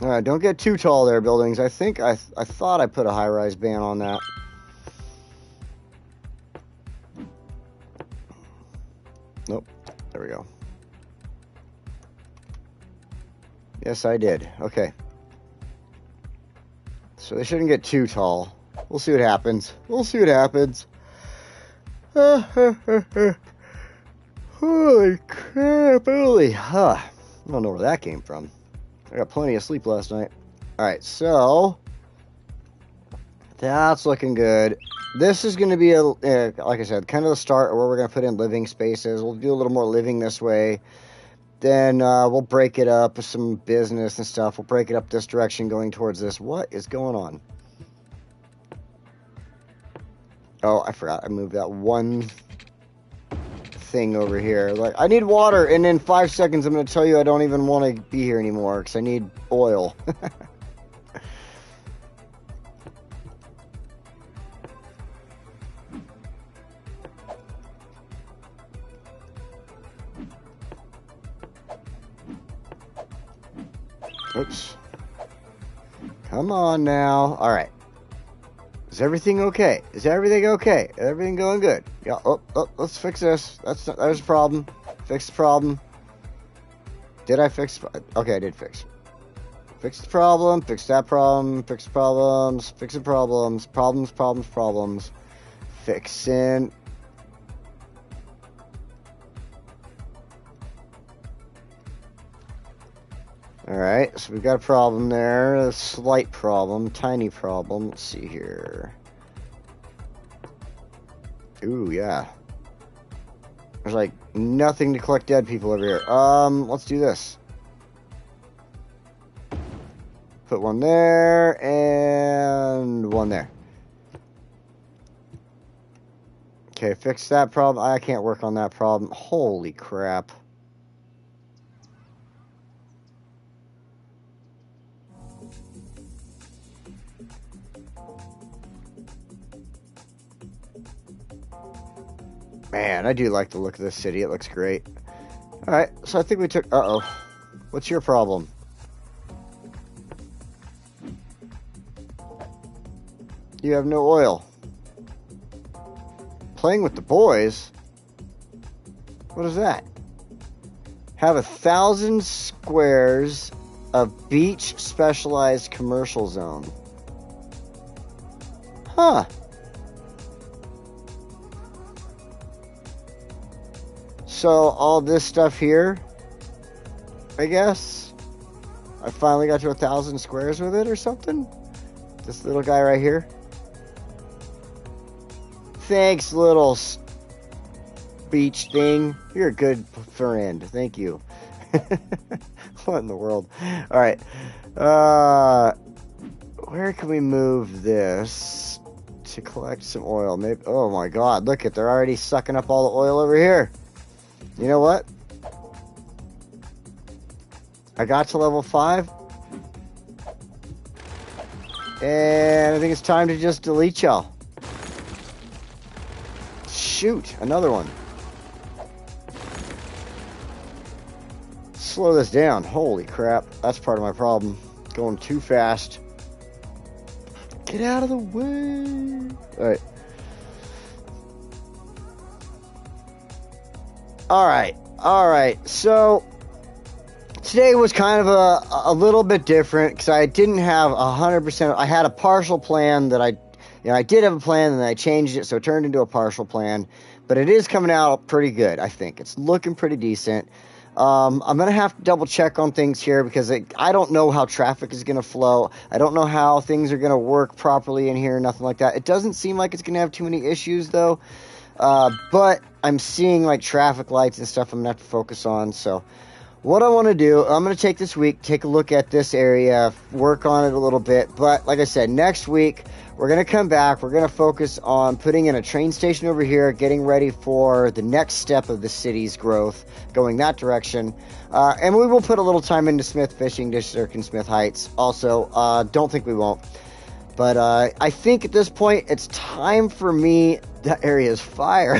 All right, don't get too tall there, buildings. I think I thought I put a high-rise ban on that. Nope. There we go. Yes, I did. Okay. So they shouldn't get too tall. We'll see what happens. We'll see what happens. Holy crap, holy. I don't know where that came from. I got plenty of sleep last night. Alright, so that's looking good. This is going to be, like I said, kind of the start of where we're going to put in living spaces. We'll do a little more living this way. Then we'll break it up with some business and stuff. We'll break it up this direction going towards this. What is going on? Oh, I forgot. I moved that one thing over here. Like, I need water, and in 5 seconds I'm going to tell you I don't even want to be here anymore because I need oil. Oops. Come on now. All right. Is everything okay? Is everything okay? Is everything going good? Yeah. Oh, let's fix this. There's a problem. Fix the problem. Did I fix? Okay, I did fix. Fix the problem. Fix that problem. Fix the problems. Fix the problems. Problems. Fixing. Alright, so we've got a problem there. A slight problem. Tiny problem. Let's see here. Ooh, yeah. There's like nothing to collect dead people over here. Let's do this. Put one there and one there. Okay, fix that problem. I can't work on that problem. Holy crap. Man, I do like the look of this city. It looks great. Alright, so I think we took... Uh-oh. What's your problem? You have no oil. Playing with the boys? What is that? Have 1,000 squares of beach specialized commercial zone. Huh. So all this stuff here, I guess, I finally got to 1,000 squares with it or something. This little guy right here. Thanks, little beach thing. You're a good friend. Thank you. What in the world? All right. Where can we move this to collect some oil? Maybe. Oh my God! Look at, they're already sucking up all the oil over here. You know what? I got to level 5, and I think it's time to just delete y'all. Shoot, another one. Slow this down. Holy crap, that's part of my problem. Going too fast. Get out of the way. All right. So today was kind of a little bit different because I didn't have 100%. I had a partial plan that I did have a plan, and then I changed it, so it turned into a partial plan. But it is coming out pretty good, I think. It's looking pretty decent. I'm going to have to double check on things here because I don't know how traffic is going to flow. I don't know how things are going to work properly in here, nothing like that. It doesn't seem like it's going to have too many issues, though. But I'm seeing, like, traffic lights and stuff I'm going to have to focus on. So what I want to do, I'm going to take this week, take a look at this area, work on it a little bit. But like I said, next week, we're going to come back. We're going to focus on putting in a train station over here, getting ready for the next step of the city's growth, going that direction. And we will put a little time into Smith Fishing District and Smith Heights. Also, don't think we won't. But I think at this point, it's time for me... That area is fire.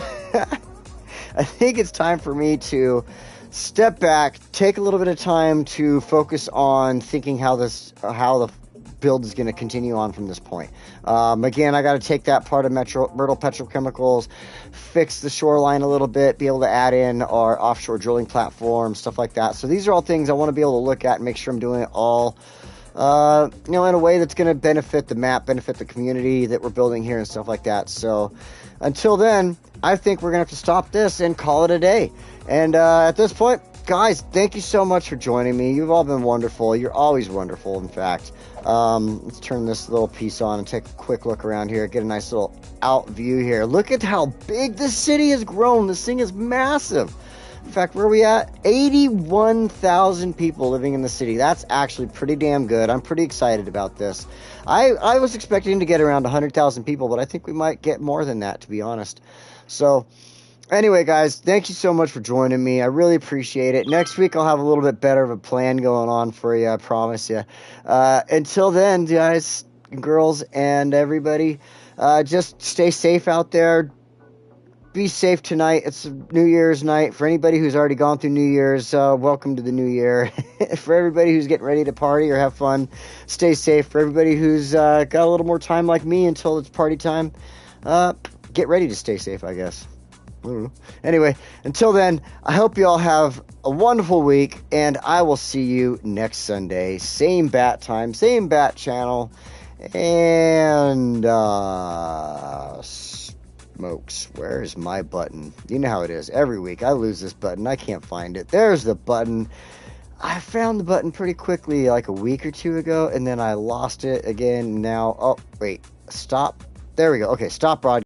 I think it's time for me to step back, take a little bit of time to focus on thinking how the build is going to continue on from this point. Again, I got to take that part of Myrtle Petrochemicals, fix the shoreline a little bit, be able to add in our offshore drilling platform, stuff like that. So these are all things I want to be able to look at and make sure I'm doing it all in a way that's going to benefit the map, benefit the community that we're building here and stuff like that. So until then, I think we're going to have to stop this and call it a day. And at this point, guys, thank you so much for joining me. You've all been wonderful. You're always wonderful, in fact. Let's turn this little piece on and take a quick look around here. Get a nice little out view here. Look at how big this city has grown. This thing is massive. In fact, where are we at? 81,000 people living in the city. That's actually pretty damn good. I'm pretty excited about this. I was expecting to get around 100,000 people, but I think we might get more than that, to be honest. So, anyway, guys, thank you so much for joining me. I really appreciate it. Next week, I'll have a little bit better of a plan going on for you, I promise you. Until then, guys, girls, and everybody, just stay safe out there. Be safe tonight. It's New Year's night. For anybody who's already gone through New Year's, welcome to the new year. For everybody who's getting ready to party or have fun, stay safe. For everybody who's got a little more time like me until it's party time, get ready to stay safe, I guess. Anyway, until then, I hope you all have a wonderful week, and I will see you next Sunday. Same bat time, same bat channel, and smokes, where is my button? You know how it is. Every week I lose this button. I can't find it. There's the button. I found the button pretty quickly like a week or two ago, and then I lost it again. Now, oh, wait. Stop. There we go. Okay, stop broadcasting.